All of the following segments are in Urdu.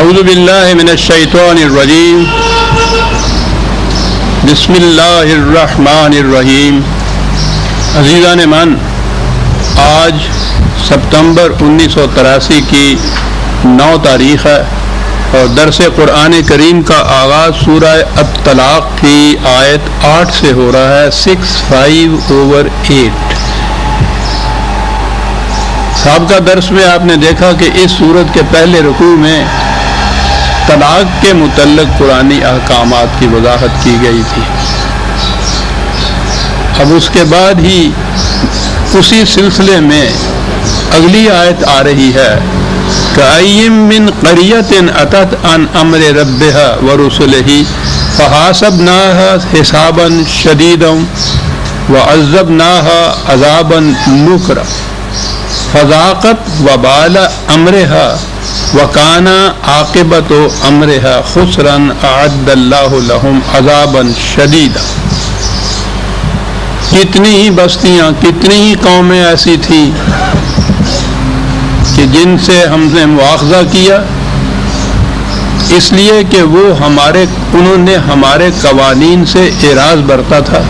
اعوذ باللہ من الشیطان الرجیم بسم اللہ الرحمن الرحیم۔ عزیزان من، آج ستمبر 1983 کی 9 تاریخ ہے اور درس قرآن کریم کا آغاز سورہ الطلاق کی آیت 8 سے ہو رہا ہے، 6:5/8۔ سابقہ درس میں آپ نے دیکھا کہ اس سورت کے پہلے رکوع میں طلاق کے متعلق قرآنی احکامات کی وضاحت کی گئی تھی۔ اب اس کے بعد ہی اسی سلسلے میں اگلی آیت آ رہی ہے، کَأَيِّن مِّن قَرْيَةٍ أَتَتْ عَنْ أَمْرِ رَبِّهَا وَرُسُلِهِ فَحَاسَبْنَاهَا حِسَابًا شَدِيدًا وَعَذَّبْنَاهَا عَذَابًا نُكْرًا فَذَاقَتْ وَبَالَ أَمْرِهَا وَكَانَ عَاقِبَةُ أَمْرِهَا خُسْرًا أَعَدَّ اللَّهُ لَهُمْ عَذَابًا شَدِيدًا۔ کتنی ہی بستیاں، کتنی ہی قومیں ایسی تھیں کہ جن سے ہم نے مواخذہ کیا، اس لیے کہ وہ انہوں نے ہمارے قوانین سے اعراض برتا تھا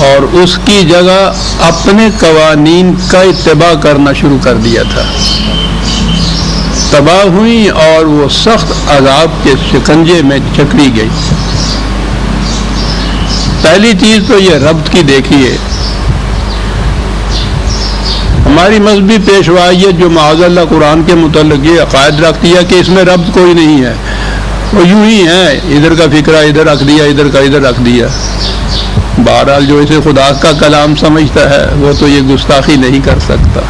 اور اس کی جگہ اپنے قوانین کا اتباع کرنا شروع کر دیا تھا۔ تباہ ہوئی اور وہ سخت عذاب کے شکنجے میں جکڑی گئی۔ پہلی چیز تو یہ ربط کی دیکھیے، ہماری مذہبی پیشوائیت جو معاذ اللہ قرآن کے متعلق یہ عقائد رکھتی ہے کہ اس میں ربط کوئی نہیں ہے، وہ یوں ہی ہے، ادھر کا فکرہ ادھر رکھ دیا، ادھر کا ادھر رکھ دیا۔ بہرحال جو اسے خدا کا کلام سمجھتا ہے وہ تو یہ گستاخی نہیں کر سکتا۔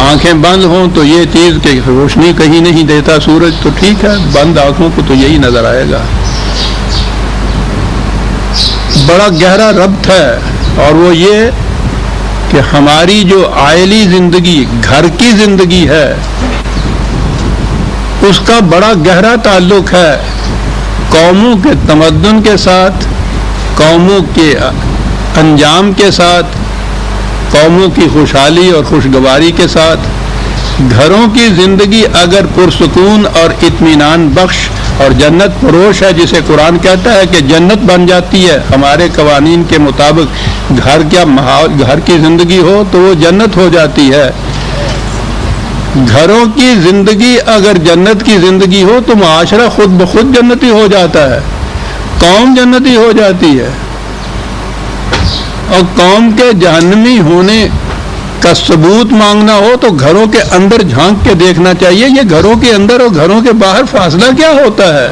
آنکھیں بند ہوں تو یہ چیز کہ روشنی کہیں نہیں دیتا سورج، تو ٹھیک ہے، بند آنکھوں کو تو یہی نظر آئے گا۔ بڑا گہرا ربط ہے، اور وہ یہ کہ ہماری جو عائلی زندگی، گھر کی زندگی ہے، اس کا بڑا گہرا تعلق ہے قوموں کے تمدن کے ساتھ، قوموں کے انجام کے ساتھ، قوموں کی خوشحالی اور خوشگواری کے ساتھ۔ گھروں کی زندگی اگر پرسکون اور اطمینان بخش اور جنت فروش ہے، جسے قرآن کہتا ہے کہ جنت بن جاتی ہے ہمارے قوانین کے مطابق، گھر کی زندگی ہو تو وہ جنت ہو جاتی ہے۔ گھروں کی زندگی اگر جنت کی زندگی ہو تو معاشرہ خود بخود جنتی ہو جاتا ہے، قوم جنتی ہو جاتی ہے۔ اور قوم کے جہنمی ہونے کا ثبوت مانگنا ہو تو گھروں کے اندر جھانک کے دیکھنا چاہیے، یہ گھروں کے اندر اور گھروں کے باہر فاصلہ کیا ہوتا ہے۔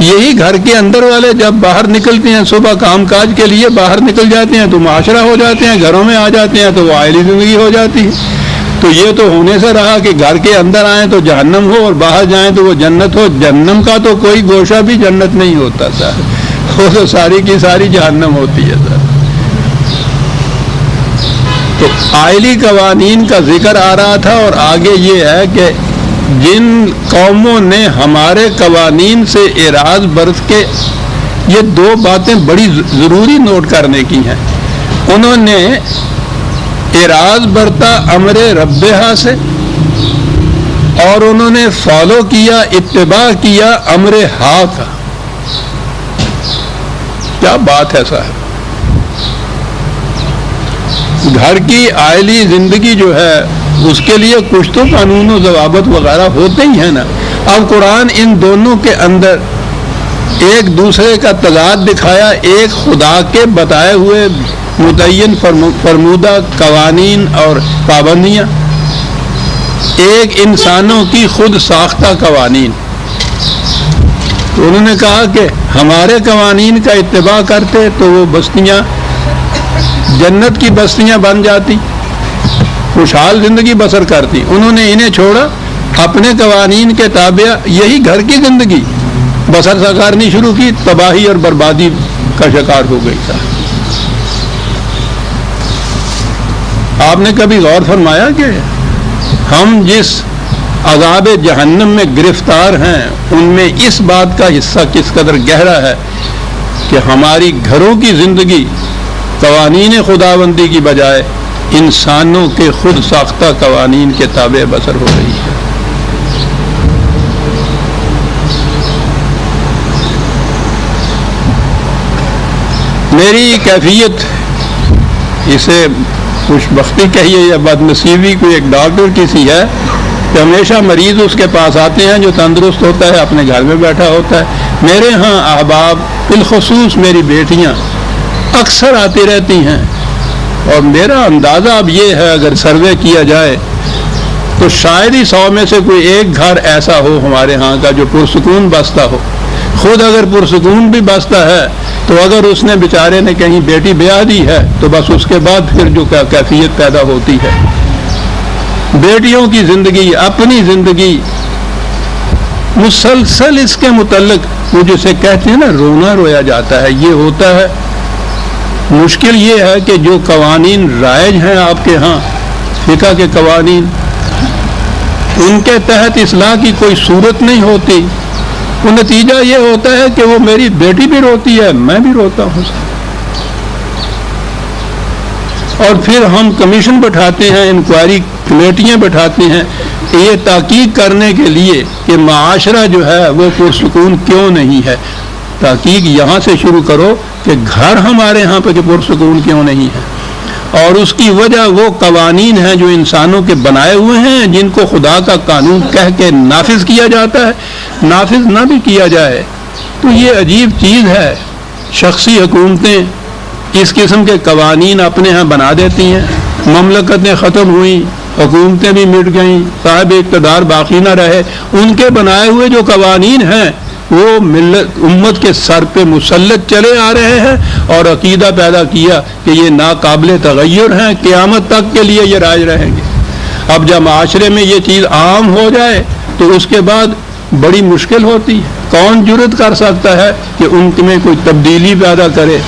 یہی گھر کے اندر والے جب باہر نکلتے ہیں، صبح کام کاج کے لیے باہر نکل جاتے ہیں تو معاشرہ ہو جاتے ہیں، گھروں میں آ جاتے ہیں تو وہ عائلی زندگی ہو جاتی ہے۔ تو یہ تو ہونے سے رہا کہ گھر کے اندر آئیں تو جہنم ہو اور باہر جائیں تو وہ جنت ہو۔ جہنم کا تو کوئی گوشہ بھی جنت نہیں ہوتا تھا، وہ تو ساری کی ساری جہنم ہوتی ہے سر۔ تو عائلی قوانین کا ذکر آ رہا تھا، اور آگے یہ ہے کہ جن قوموں نے ہمارے قوانین سے اعراض برت کے، یہ 2 باتیں بڑی ضروری نوٹ کرنے کی ہیں۔ انہوں نے اعراض برتا امر ربہا سے، اور انہوں نے فالو کیا، اتباع کیا امر ہا کا۔ کیا بات ہے صاحب! گھر کی عائلی زندگی جو ہے اس کے لیے کچھ تو قانون و ضوابط وغیرہ ہوتے ہی ہیں نا۔ اب قرآن ان دونوں کے اندر ایک دوسرے کا تضاد دکھایا، ایک خدا کے بتائے ہوئے متعین فرمودہ قوانین اور پابندیاں، ایک انسانوں کی خود ساختہ قوانین۔ تو انہوں نے کہا کہ ہمارے قوانین کا اتباع کرتے تو وہ بستیاں جنت کی بستیاں بن جاتی، خوشحال زندگی بسر کرتی۔ انہوں نے انہیں چھوڑا، اپنے قوانین کے تابع یہی گھر کی زندگی بسر کرنی شروع کی، تباہی اور بربادی کا شکار ہو گئی تھا۔ آپ نے کبھی غور فرمایا کہ ہم جس عذاب جہنم میں گرفتار ہیں ان میں اس بات کا حصہ کس قدر گہرا ہے کہ ہماری گھروں کی زندگی قوانین خداوندی کی بجائے انسانوں کے خود ساختہ قوانین کے تابع بسر ہو رہی ہے۔ میری کیفیت، اسے خوش بختی کہیے یا بدنصیبی، کوئی ایک ڈاکٹر کی سی ہے کہ ہمیشہ مریض اس کے پاس آتے ہیں جو تندرست ہوتا ہے، اپنے گھر میں بیٹھا ہوتا ہے۔ میرے ہاں احباب، بالخصوص میری بیٹیاں اکثر آتی رہتی ہیں، اور میرا اندازہ اب یہ ہے، اگر سروے کیا جائے تو شاید ہی 100 میں سے کوئی ایک گھر ایسا ہو ہمارے ہاں کا جو پرسکون بستا ہو۔ خود اگر پرسکون بھی بستا ہے تو اگر اس نے بیچارے نے کہیں بیٹی بیاہ دی ہے تو بس اس کے بعد پھر جو کیفیت پیدا ہوتی ہے، بیٹیوں کی زندگی، اپنی زندگی، مسلسل اس کے متعلق وہ جسے کہتے ہیں نا رونا رویا جاتا ہے، یہ ہوتا ہے۔ مشکل یہ ہے کہ جو قوانین رائج ہیں آپ کے ہاں، فقہ کے قوانین، ان کے تحت اصلاح کی کوئی صورت نہیں ہوتی۔ وہ نتیجہ یہ ہوتا ہے کہ وہ میری بیٹی بھی روتی ہے، میں بھی روتا ہوں، اور پھر ہم کمیشن بٹھاتے ہیں، انکوائری کمیٹیاں بٹھاتے ہیں یہ تحقیق کرنے کے لیے کہ معاشرہ جو ہے وہ پرسکون کیوں نہیں ہے۔ تحقیق یہاں سے شروع کرو کہ گھر ہمارے ہاں پہ پرسکون کیوں نہیں ہے، اور اس کی وجہ وہ قوانین ہیں جو انسانوں کے بنائے ہوئے ہیں، جن کو خدا کا قانون کہہ کے نافذ کیا جاتا ہے۔ نافذ نہ بھی کیا جائے تو یہ عجیب چیز ہے، شخصی حکومتیں اس قسم کے قوانین اپنے ہاں بنا دیتی ہیں، مملکتیں ختم ہوئیں، حکومتیں بھی مٹ گئیں، صاحب اقتدار باقی نہ رہے، ان کے بنائے ہوئے جو قوانین ہیں وہ امت کے سر پہ مسلط چلے آ رہے ہیں، اور عقیدہ پیدا کیا کہ یہ ناقابل تغیر ہیں، قیامت تک کے لیے یہ رائج رہیں گے۔ اب جب معاشرے میں یہ چیز عام ہو جائے تو اس کے بعد بڑی مشکل ہوتی ہے۔ کون جرأت کر سکتا ہے کہ ان میں کوئی تبدیلی پیدا کرے،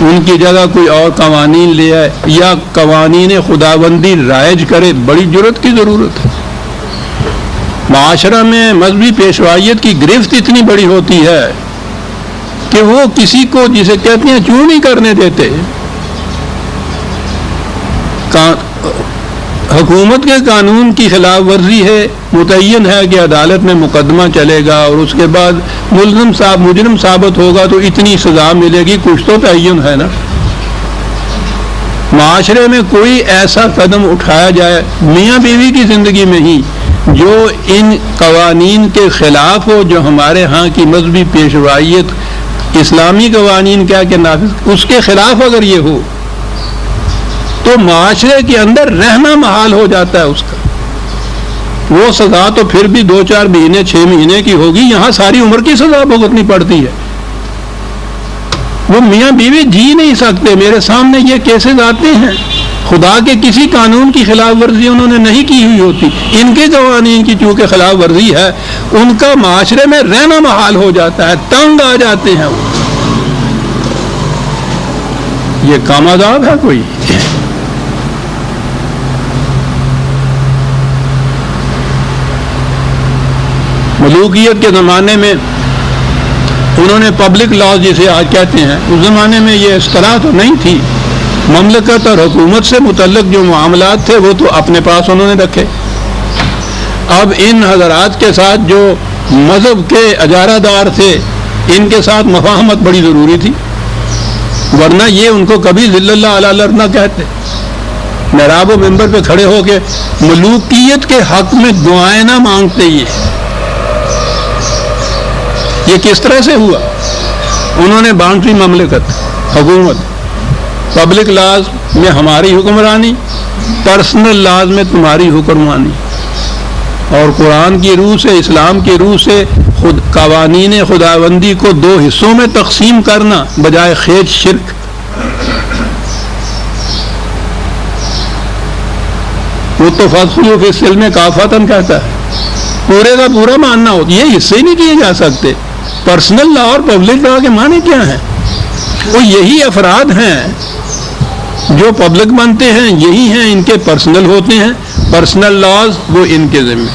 ان کی جگہ کوئی اور قوانین لے آئے یا قوانین خداوندی رائج کرے؟ بڑی جرأت کی ضرورت ہے۔ معاشرہ میں مذہبی پیشوائیت کی گرفت اتنی بڑی ہوتی ہے کہ وہ کسی کو جسے کہتے ہیں چوں نہیں کرنے دیتے۔ حکومت کے قانون کی خلاف ورزی ہے، متعین ہے کہ عدالت میں مقدمہ چلے گا اور اس کے بعد مجرم ثابت ہوگا تو اتنی سزا ملے گی، کچھ تو تعین ہے نا۔ معاشرے میں کوئی ایسا قدم اٹھایا جائے میاں بیوی کی زندگی میں ہی جو ان قوانین کے خلاف ہو، جو ہمارے ہاں کی مذہبی پیشوائیت اسلامی قوانین کیا کہ نافذ، اس کے خلاف اگر یہ ہو تو معاشرے کے اندر رہنا محال ہو جاتا ہے اس کا۔ وہ سزا تو پھر بھی 2-4 مہینے 6 مہینے کی ہوگی، یہاں ساری عمر کی سزا بھگتنی پڑتی ہے۔ وہ میاں بیوی جی نہیں سکتے۔ میرے سامنے یہ کیسز آتے ہیں، خدا کے کسی قانون کی خلاف ورزی انہوں نے نہیں کی ہوئی ہوتی، ان کے قوانین کی چونکہ خلاف ورزی ہے، ان کا معاشرے میں رہنا محال ہو جاتا ہے، تنگ آ جاتے ہیں وہ۔ یہ کام آزاد ہے کوئی؟ ملوکیت کے زمانے میں انہوں نے پبلک لاز جسے آج کہتے ہیں، اس زمانے میں یہ اصطلاح تو نہیں تھی۔ مملکت اور حکومت سے متعلق جو معاملات تھے وہ تو اپنے پاس انہوں نے رکھے۔ اب ان حضرات کے ساتھ جو مذہب کے اجارہ دار تھے، ان کے ساتھ مفاہمت بڑی ضروری تھی، ورنہ یہ ان کو کبھی ذل اللہ علی الارض نہ کہتے۔ محراب و منبر پہ کھڑے ہو کے ملوکیت کے حق میں دعائیں نہ مانگتے۔ یہ کس طرح سے ہوا؟ انہوں نے بانٹی مملکت، حکومت، پبلک لاز میں ہماری حکمرانی، پرسنل لاز میں تمہاری حکمرانی، اور قرآن کی روح سے، اسلام کی روح سے قوانین خداوندی کو 2 حصوں میں تقسیم کرنا بجائے خیج شرک۔ وہ تو فَادْخُلُوا فِي السِّلْمِ كَافَّةً کہتا ہے، پورے کا پورا ماننا ہوتا، یہ حصے ہی نہیں کیے جا سکتے۔ پرسنل لا اور پبلک لا کے معنی کیا ہیں؟ وہ یہی افراد ہیں جو پبلک بنتے ہیں، یہی ہیں ان کے پرسنل ہوتے ہیں، پرسنل لاز وہ ان کے ذمہ۔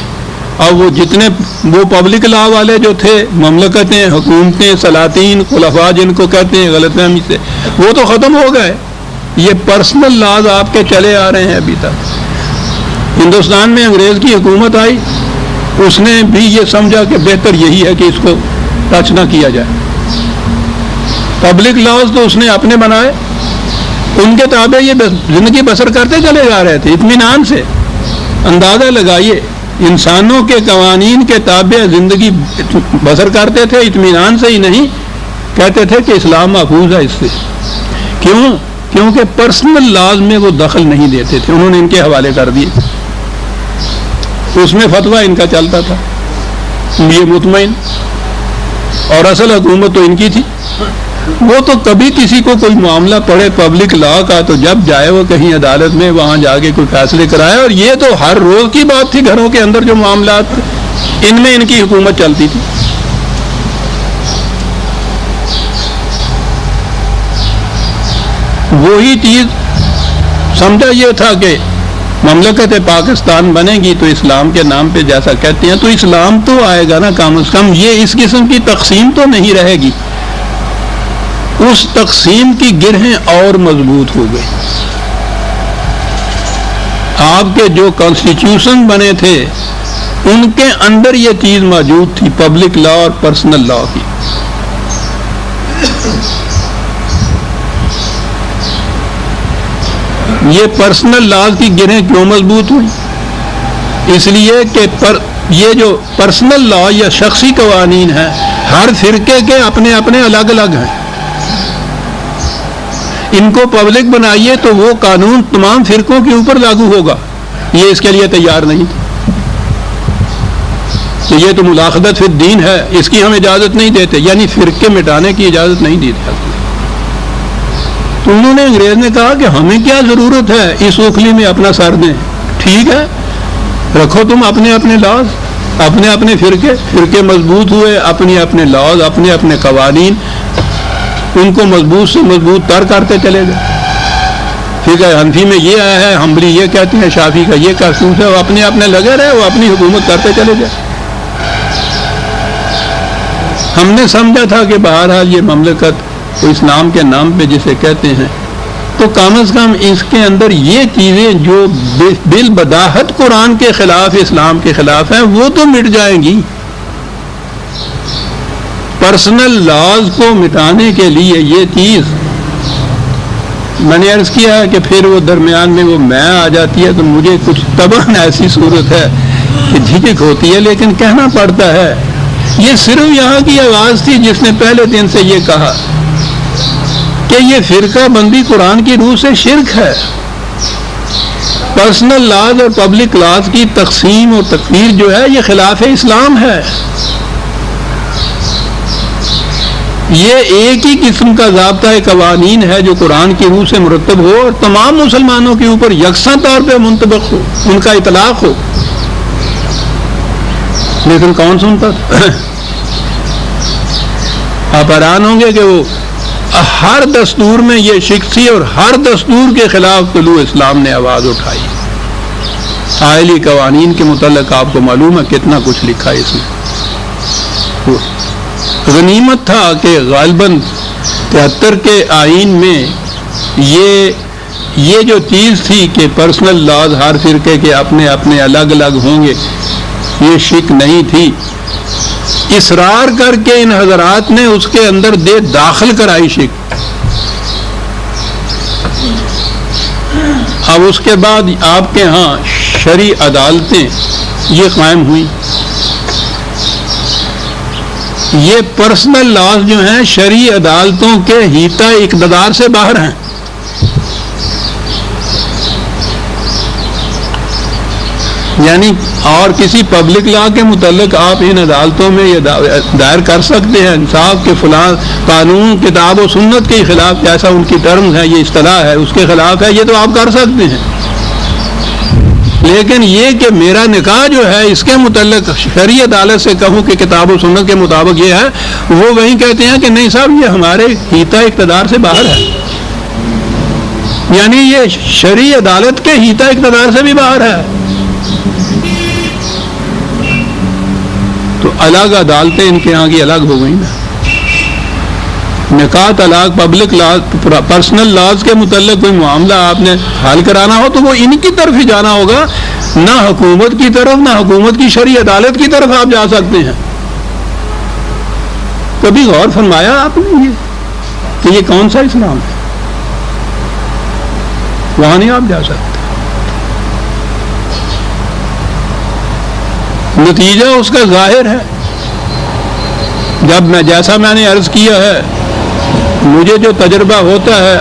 اور وہ جتنے وہ پبلک لا والے جو تھے، مملکتیں، حکومتیں، سلاطین، خلفاء جن کو کہتے ہیں غلط فہمی سے، وہ تو ختم ہو گئے۔ یہ پرسنل لاز آپ کے چلے آ رہے ہیں ابھی تک. ہندوستان میں انگریز کی حکومت آئی, اس نے بھی یہ سمجھا کہ بہتر یہی ہے کہ اس کو ٹچ نہ کیا جائے. پبلک لاز تو اس نے اپنے بنائے, ان کے تابع یہ زندگی بسر کرتے چلے جا رہے تھے اطمینان سے. اندازہ لگائیے, انسانوں کے قوانین کے تابع زندگی بسر کرتے تھے اطمینان سے ہی نہیں, کہتے تھے کہ اسلام محفوظ ہے اس سے. کیوں؟ کیونکہ پرسنل لاز میں وہ دخل نہیں دیتے تھے, انہوں نے ان کے حوالے کر دیے. اس میں فتویٰ ان کا چلتا تھا, یہ مطمئن, اور اصل حکومت تو ان کی تھی. وہ تو کبھی کسی کو کوئی معاملہ پڑے پبلک لا کا تو جب جائے وہ کہیں عدالت میں وہاں جا کے کوئی فیصلے کرائے, اور یہ تو ہر روز کی بات تھی. گھروں کے اندر جو معاملات ان میں ان کی حکومت چلتی تھی. وہی چیز سمجھا یہ تھا کہ مملکت پاکستان بنے گی تو اسلام کے نام پہ جیسا کہتے ہیں تو اسلام تو آئے گا نا, کم از کم یہ اس قسم کی تقسیم تو نہیں رہے گی. اس تقسیم کی گرہیں اور مضبوط ہو گئی. آپ کے جو کانسٹیٹیوشن بنے تھے ان کے اندر یہ چیز موجود تھی, پبلک لا اور پرسنل لا کی. یہ پرسنل لاز کی گرہیں کیوں مضبوط ہوئی؟ اس لیے کہ یہ جو پرسنل لا یا شخصی قوانین ہیں ہر فرقے کے اپنے اپنے الگ الگ ہیں. ان کو پبلک بنائیے تو وہ قانون تمام فرقوں کے اوپر لاگو ہوگا. یہ اس کے لیے تیار نہیں کہ یہ تو ملاخدت فی الدین ہے, اس کی ہم اجازت نہیں دیتے, یعنی فرقے مٹانے کی اجازت نہیں دی جاتی. تو انہوں نے, انگریز نے کہا کہ ہمیں کیا ضرورت ہے اس اوکھلی میں اپنا سر دیں. ٹھیک ہے, رکھو تم اپنے اپنے لاز, اپنے اپنے فرقے مضبوط ہوئے, اپنے اپنے لاز, اپنے اپنے قوانین, ان کو مضبوط سے مضبوط تر کرتے چلے گئے. ٹھیک ہے, حنفی میں یہ آیا ہے, حنبلی یہ کہتے ہیں, شافعی کا یہ کہتے ہے, وہ اپنے اپنے لگے رہے, وہ اپنی حکومت کرتے چلے گئے. ہم نے سمجھا تھا کہ بہرحال یہ مملکت اسلام کے نام پہ جسے کہتے ہیں, تو کم از کم اس کے اندر یہ چیزیں جو بالبداہت قرآن کے خلاف, اسلام کے خلاف ہیں, وہ تو مٹ جائیں گی. پرسنل لاز کو مٹانے کے لیے یہ چیز میں نے عرض کیا ہے کہ پھر وہ درمیان میں وہ میں آ جاتی ہے تو مجھے کچھ طبعاً ایسی صورت ہے کہ جھجک ہوتی ہے, لیکن کہنا پڑتا ہے. یہ صرف یہاں کی آواز تھی جس نے پہلے دن سے یہ کہا کہ یہ فرقہ بندی قرآن کی روح سے شرک ہے. پرسنل لاز اور پبلک لاز کی تقسیم اور تکفیر جو ہے یہ خلاف اسلام ہے. یہ ایک ہی قسم کا ضابطہ قوانین ہے جو قرآن کی روح سے مرتب ہو اور تمام مسلمانوں کے اوپر یکساں طور پہ منطبق ہو, ان کا اطلاق ہو. لیکن کون سنتا تھا؟ آپ حیران ہوں گے کہ وہ ہر دستور میں یہ شخصی اور ہر دستور کے خلاف طلوع اسلام نے آواز اٹھائی. آئلی قوانین کے متعلق آپ کو معلوم ہے کتنا کچھ لکھا ہے اس میں. غنیمت تھا کہ غالباً 73 کے آئین میں یہ جو چیز تھی کہ پرسنل لاز ہر فرقے کے اپنے اپنے الگ الگ ہوں گے, یہ شک نہیں تھی. اصرار کر کے ان حضرات نے اس کے اندر داخل کرائی شک. اب اس کے بعد آپ کے ہاں شرعی عدالتیں یہ قائم ہوئی. یہ پرسنل لاز جو ہیں شرعی عدالتوں کے حیطہ اقتدار سے باہر ہیں. یعنی اور کسی پبلک لا کے متعلق آپ ان عدالتوں میں یہ دائر کر سکتے ہیں انصاف کے فلاں قانون کتاب و سنت کے خلاف, جیسا ان کی ٹرمز ہے, یہ اصطلاح ہے, اس کے خلاف ہے, یہ تو آپ کر سکتے ہیں. لیکن یہ کہ میرا نکاح جو ہے اس کے متعلق شرعی عدالت سے کہوں کہ کتاب و سنت کے مطابق یہ ہے, وہ وہیں کہتے ہیں کہ نہیں صاحب یہ ہمارے حیطہ اقتدار سے باہر ہے. یعنی یہ شرعی عدالت کے حیطہ اقتدار سے بھی باہر ہے. تو الگ عدالتیں ان کے یہاں کی الگ ہو گئی نا. نکاح طلاق پبلک لاز پرسنل لاز کے متعلق کوئی معاملہ آپ نے حل کرانا ہو تو وہ ان کی طرف ہی جانا ہوگا، نہ حکومت کی طرف، نہ حکومت کی شرعی عدالت کی طرف آپ جا سکتے ہیں۔ کبھی غور فرمایا آپ نے یہ کہ یہ کون سا اسلام ہے؟ وہاں نہیں آپ جا سکتے۔ نتیجہ اس کا ظاہر ہے، جب جیسا میں نے عرض کیا ہے، مجھے جو تجربہ ہوتا ہے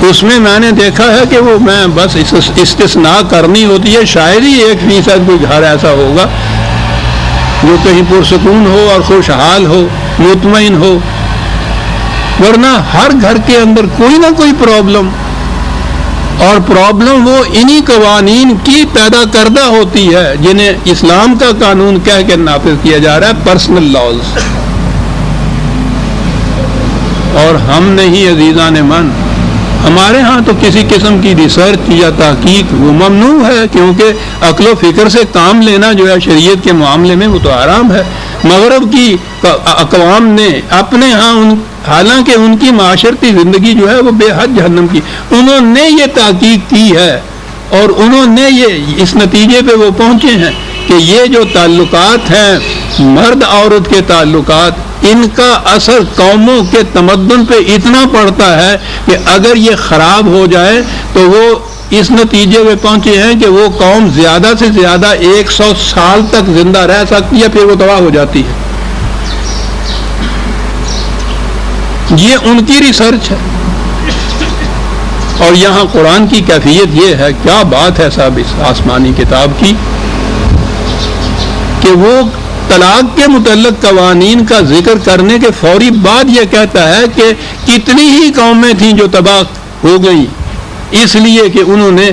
اس میں نے دیکھا ہے کہ وہ میں بس استثناء کرنی ہوتی ہے، شاید ہی 1% کوئی گھر ایسا ہوگا جو کہیں پرسکون ہو اور خوشحال ہو، مطمئن ہو، ورنہ ہر گھر کے اندر کوئی نہ کوئی پرابلم، اور پرابلم وہ انہی قوانین کی پیدا کردہ ہوتی ہے جنہیں اسلام کا قانون کہہ کے نافذ کیا جا رہا ہے، پرسنل لاز۔ اور ہم نہیں عزیزان من، ہمارے ہاں تو کسی قسم کی ریسرچ یا تحقیق وہ ممنوع ہے، کیونکہ عقل و فکر سے کام لینا جو ہے شریعت کے معاملے میں وہ تو حرام ہے۔ مغرب کی اقوام نے اپنے ہاں حالانکہ ان کی معاشرتی زندگی جو ہے وہ بے حد جہنم کی، انہوں نے یہ تحقیق کی ہے اور انہوں نے یہ اس نتیجے پہ وہ پہنچے ہیں کہ یہ جو تعلقات ہیں مرد عورت کے تعلقات، ان کا اثر قوموں کے تمدن پہ اتنا پڑتا ہے کہ اگر یہ خراب ہو جائے تو وہ اس نتیجے پہ پہنچے ہیں کہ وہ قوم زیادہ سے زیادہ 100 سال تک زندہ رہ سکتی ہے، پھر وہ تباہ ہو جاتی ہے۔ یہ ان کی ریسرچ ہے، اور یہاں قرآن کی کیفیت یہ ہے، کیا بات ہے صاحب اس آسمانی کتاب کی، کہ وہ طلاق کے متعلق قوانین کا ذکر کرنے کے فوری بعد یہ کہتا ہے کہ کتنی ہی قومیں تھیں جو تباہ ہو گئیں، اس لیے کہ انہوں نے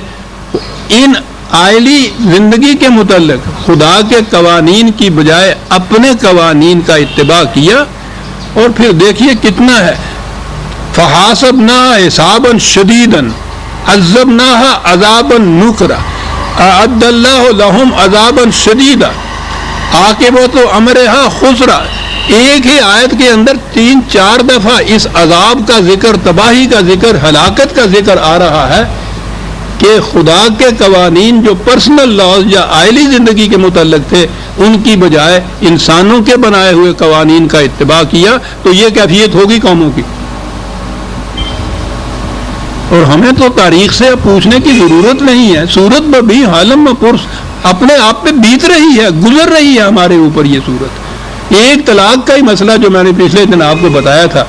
ان آئلی زندگی کے متعلق خدا کے قوانین کی بجائے اپنے قوانین کا اتباع کیا۔ اور پھر دیکھیے کتنا ہے، فَحَاسَبْنَاهَا حِسَابًا شَدِيدًا عَذَّبْنَاهَا عَذَابًا نُكْرًا أَعَدَّ اللَّهُ لَهُمْ عَذَابًا شَدِيدًا عَاقِبَةُ أَمْرِهَا خُسْرًا۔ ایک ہی آیت کے اندر 3-4 دفعہ اس عذاب کا ذکر، تباہی کا ذکر، ہلاکت کا ذکر آ رہا ہے کہ خدا کے قوانین جو پرسنل لاز یا آئلی زندگی کے متعلق تھے ان کی بجائے انسانوں کے بنائے ہوئے قوانین کا اتباع کیا، تو یہ کیفیت ہوگی قوموں کی۔ اور ہمیں تو تاریخ سے پوچھنے کی ضرورت نہیں ہے، صورت بھی حالم پرس اپنے آپ پہ بیت رہی ہے، گزر رہی ہے ہمارے اوپر یہ صورت۔ ایک طلاق کا ہی مسئلہ جو میں نے پچھلے دن آپ کو بتایا تھا،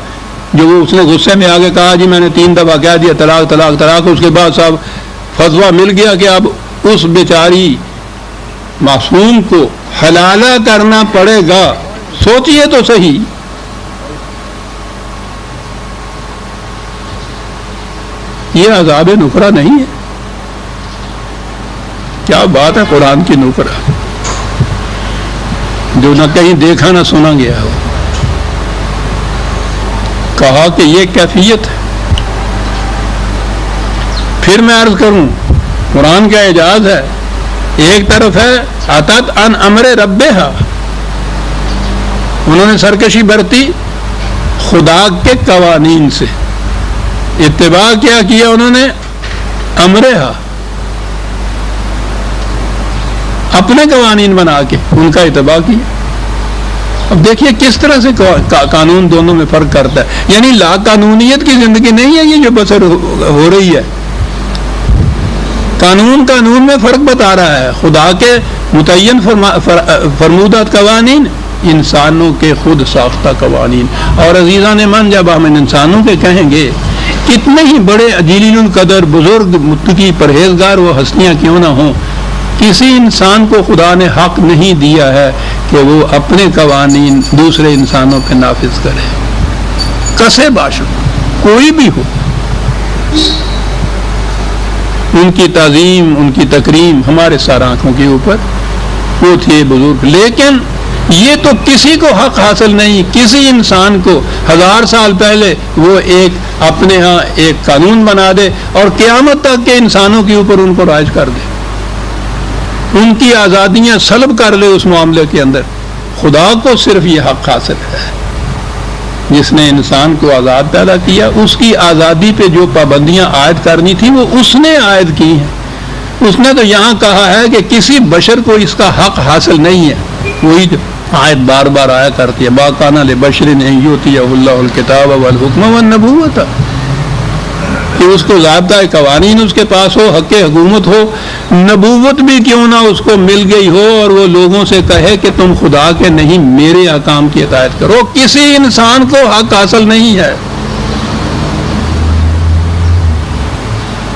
جو وہ اس نے غصے میں آگے کہا جی میں نے 3 دفعہ کہہ دیا طلاق طلاق طلاق، اس کے بعد صاحب فتویٰ مل گیا کہ اب اس بیچاری معصوم کو حلالہ کرنا پڑے گا۔ سوچئے تو صحیح، یہ عذاب نکرہ نہیں ہے؟ کیا بات ہے قرآن کی نکرہ، جو نہ کہیں دیکھا نہ سنا گیا ہو۔ کہا کہ یہ کیفیت ہے۔ پھر میں عرض کروں، قرآن کا اعجاز ہے، ایک طرف ہے عطت عن امر ربہا، انہوں نے سرکشی برتی خدا کے قوانین سے، اتباع کیا انہوں نے امرہا، اپنے قوانین بنا کے ان کا اتباع کیا۔ اب دیکھیے کس طرح سے قانون دونوں میں فرق کرتا ہے، یعنی لا قانونیت کی زندگی نہیں ہے یہ جو بسر ہو رہی ہے، قانون میں فرق بتا رہا ہے۔ خدا کے متعین فرمودہ قوانین، انسانوں کے خود ساختہ قوانین۔ اور عزیزان من، جب ہم انسانوں کے کہیں گے، کتنے ہی بڑے جلیل القدر بزرگ متقی پرہیزگار وہ ہستیاں کیوں نہ ہوں، کسی انسان کو خدا نے حق نہیں دیا ہے کہ وہ اپنے قوانین دوسرے انسانوں پہ نافذ کرے، کسے باشو کوئی بھی ہو۔ ان کی تعظیم، ان کی تکریم ہمارے سر آنکھوں کے اوپر، وہ تھے بزرگ، لیکن یہ تو کسی کو حق حاصل نہیں، کسی انسان کو 1000 سال پہلے وہ ایک اپنے ہاں ایک قانون بنا دے اور قیامت تک کے انسانوں کے اوپر ان کو رائج کر دے، ان کی آزادیاں سلب کر لے اس معاملے کے اندر۔ خدا کو صرف یہ حق حاصل ہے جس نے انسان کو آزاد پیدا کیا، اس کی آزادی پہ جو پابندیاں عائد کرنی تھی وہ اس نے عائد کی ہیں. اس نے تو یہاں کہا ہے کہ کسی بشر کو اس کا حق حاصل نہیں ہے. وہی جو آیت بار بار آیا کرتی ہے، ما کان لبشر ان یؤتیہ اللہ الکتاب والحکم والنبوۃ، کہ اس کو ضابطہ قوانین اس کے پاس ہو، حق حکومت ہو، نبوت بھی کیوں نہ اس کو مل گئی ہو، اور وہ لوگوں سے کہے کہ تم خدا کے نہیں میرے احکام کی اطاعت کرو. کسی انسان کو حق حاصل نہیں ہے.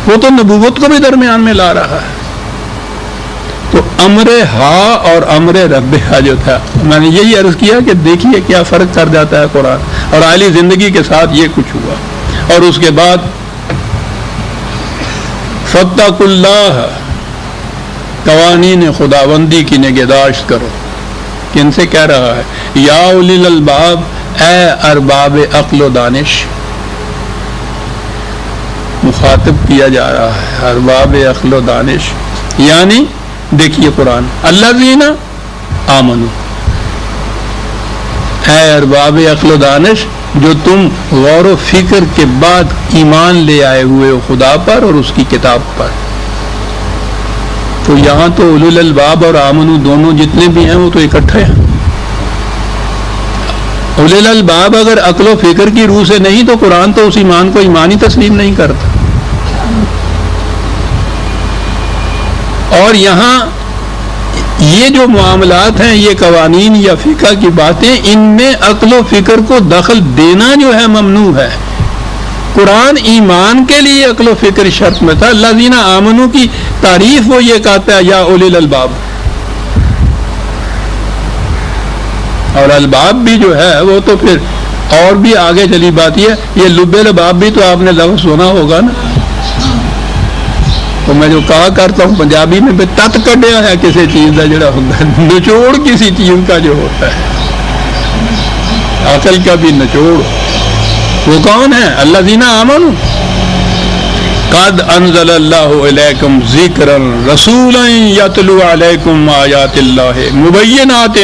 وہ تو نبوت کو بھی درمیان میں لا رہا ہے. تو امر ہا اور امر رب ہا جو تھا، میں نے یہی عرض کیا کہ دیکھیے کیا فرق کر جاتا ہے قرآن. اور عالی زندگی کے ساتھ یہ کچھ ہوا. اور اس کے بعد فاتقوا اللہ، قوانین خداوندی کی نگہداشت کرو. کن سے کہہ رہا ہے؟ یا اولی الالباب، اے ارباب عقل و دانش. مخاطب کیا جا رہا ہے ارباب عقل و دانش، یعنی دیکھیے قرآن، الذین آمنو، اے ارباب عقل و دانش جو تم غور و فکر کے بعد ایمان لے آئے ہوئے ہو خدا پر اور اس کی کتاب پر. تو یہاں تو اولو الالباب اور آمنو دونوں جتنے بھی ہیں وہ تو اکٹھے ہیں. اولو الالباب اگر عقل و فکر کی روح سے نہیں تو قرآن تو اس ایمان کو ایمان ہی تسلیم نہیں کرتا. اور یہاں یہ جو معاملات ہیں، یہ قوانین یا فقہ کی باتیں، ان میں عقل و فکر کو دخل دینا جو ہے ممنوع ہے. قرآن ایمان کے لیے عقل و فکر شرط میں تھا. الذین آمنو کی تعریف وہ یہ کہتا ہے یا اولی الالباب. اور الباب بھی جو ہے وہ تو پھر اور بھی آگے چلی بات یہ لب الباب بھی تو آپ نے لفظ سنا ہوگا نا. تو میں جو کہا کرتا ہوں پنجابی میں بھی تت کڈیا ہے کسی چیز کا جڑا ہوتا ہے، نچوڑ کسی چیز کا جو ہوتا ہے، عقل کا بھی نچوڑ. وہ کون ہے؟ الذین آمنوا قد انزل اللہ الیکم ذکرا رسولا یتلو علیکم آیات اللہ مبینات.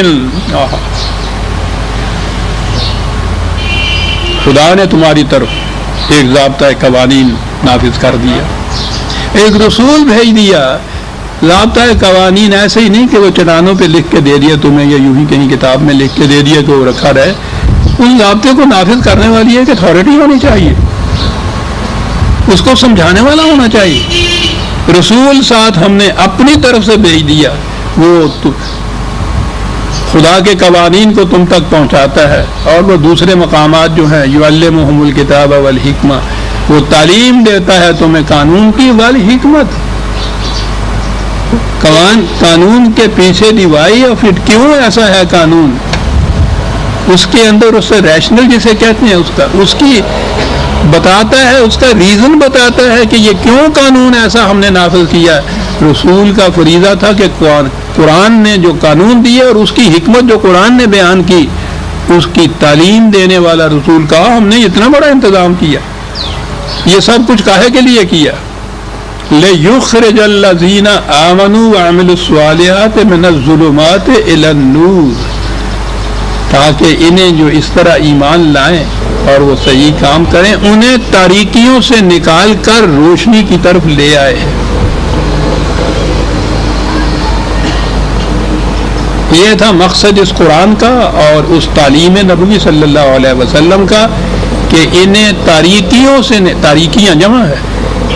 خدا نے تمہاری طرف ایک ضابطہ قوانین نافذ کر دیا، ایک رسول بھیج دیا. ضابطہ قوانین ایسے ہی نہیں کہ وہ چٹانوں پہ لکھ کے دے دیا تمہیں، یا یوں ہی کہیں کتاب میں لکھ کے دے دیا کہ وہ رکھا رہے. اس ضابطے کو نافذ کرنے والی ایک اتھارٹی ہونی چاہیے، اس کو سمجھانے والا ہونا چاہیے. رسول ساتھ ہم نے اپنی طرف سے بھیج دیا، وہ خدا کے قوانین کو تم تک پہنچاتا ہے. اور وہ دوسرے مقامات جو ہیں یعلمہم الکتاب والحکمہ، وہ تعلیم دیتا ہے تمہیں قانون کی والحکمت. قانون کے پیچھے دی وائی آف اٹ، کیوں ایسا ہے قانون، اس کے اندر اس سے ریشنل جسے کہتے ہیں اس کی بتاتا ہے، اس کا ریزن بتاتا ہے کہ یہ کیوں قانون ایسا ہم نے نافذ کیا. رسول کا فریضہ تھا کہ قرآن نے جو قانون دیے اور اس کی حکمت جو قرآن نے بیان کی، اس کی تعلیم دینے والا رسول کہا ہم نے اتنا بڑا انتظام کیا. یہ سب کچھ کاہے کے لیے کیا؟ لِيُخْرِجَ الَّذِينَ آمَنُوا وَعَمِلُوا الصَّالِحَاتِ مِنَ الظُّلُمَاتِ إِلَى النُّورِ، تاکہ انہیں جو اس طرح ایمان لائیں اور وہ صحیح کام کریں انہیں تاریکیوں سے نکال کر روشنی کی طرف لے آئے. یہ تھا مقصد اس قرآن کا اور اس تعلیم نبوی صلی اللہ علیہ وسلم کا، کہ انہیں تاریکیاں جمع ہے،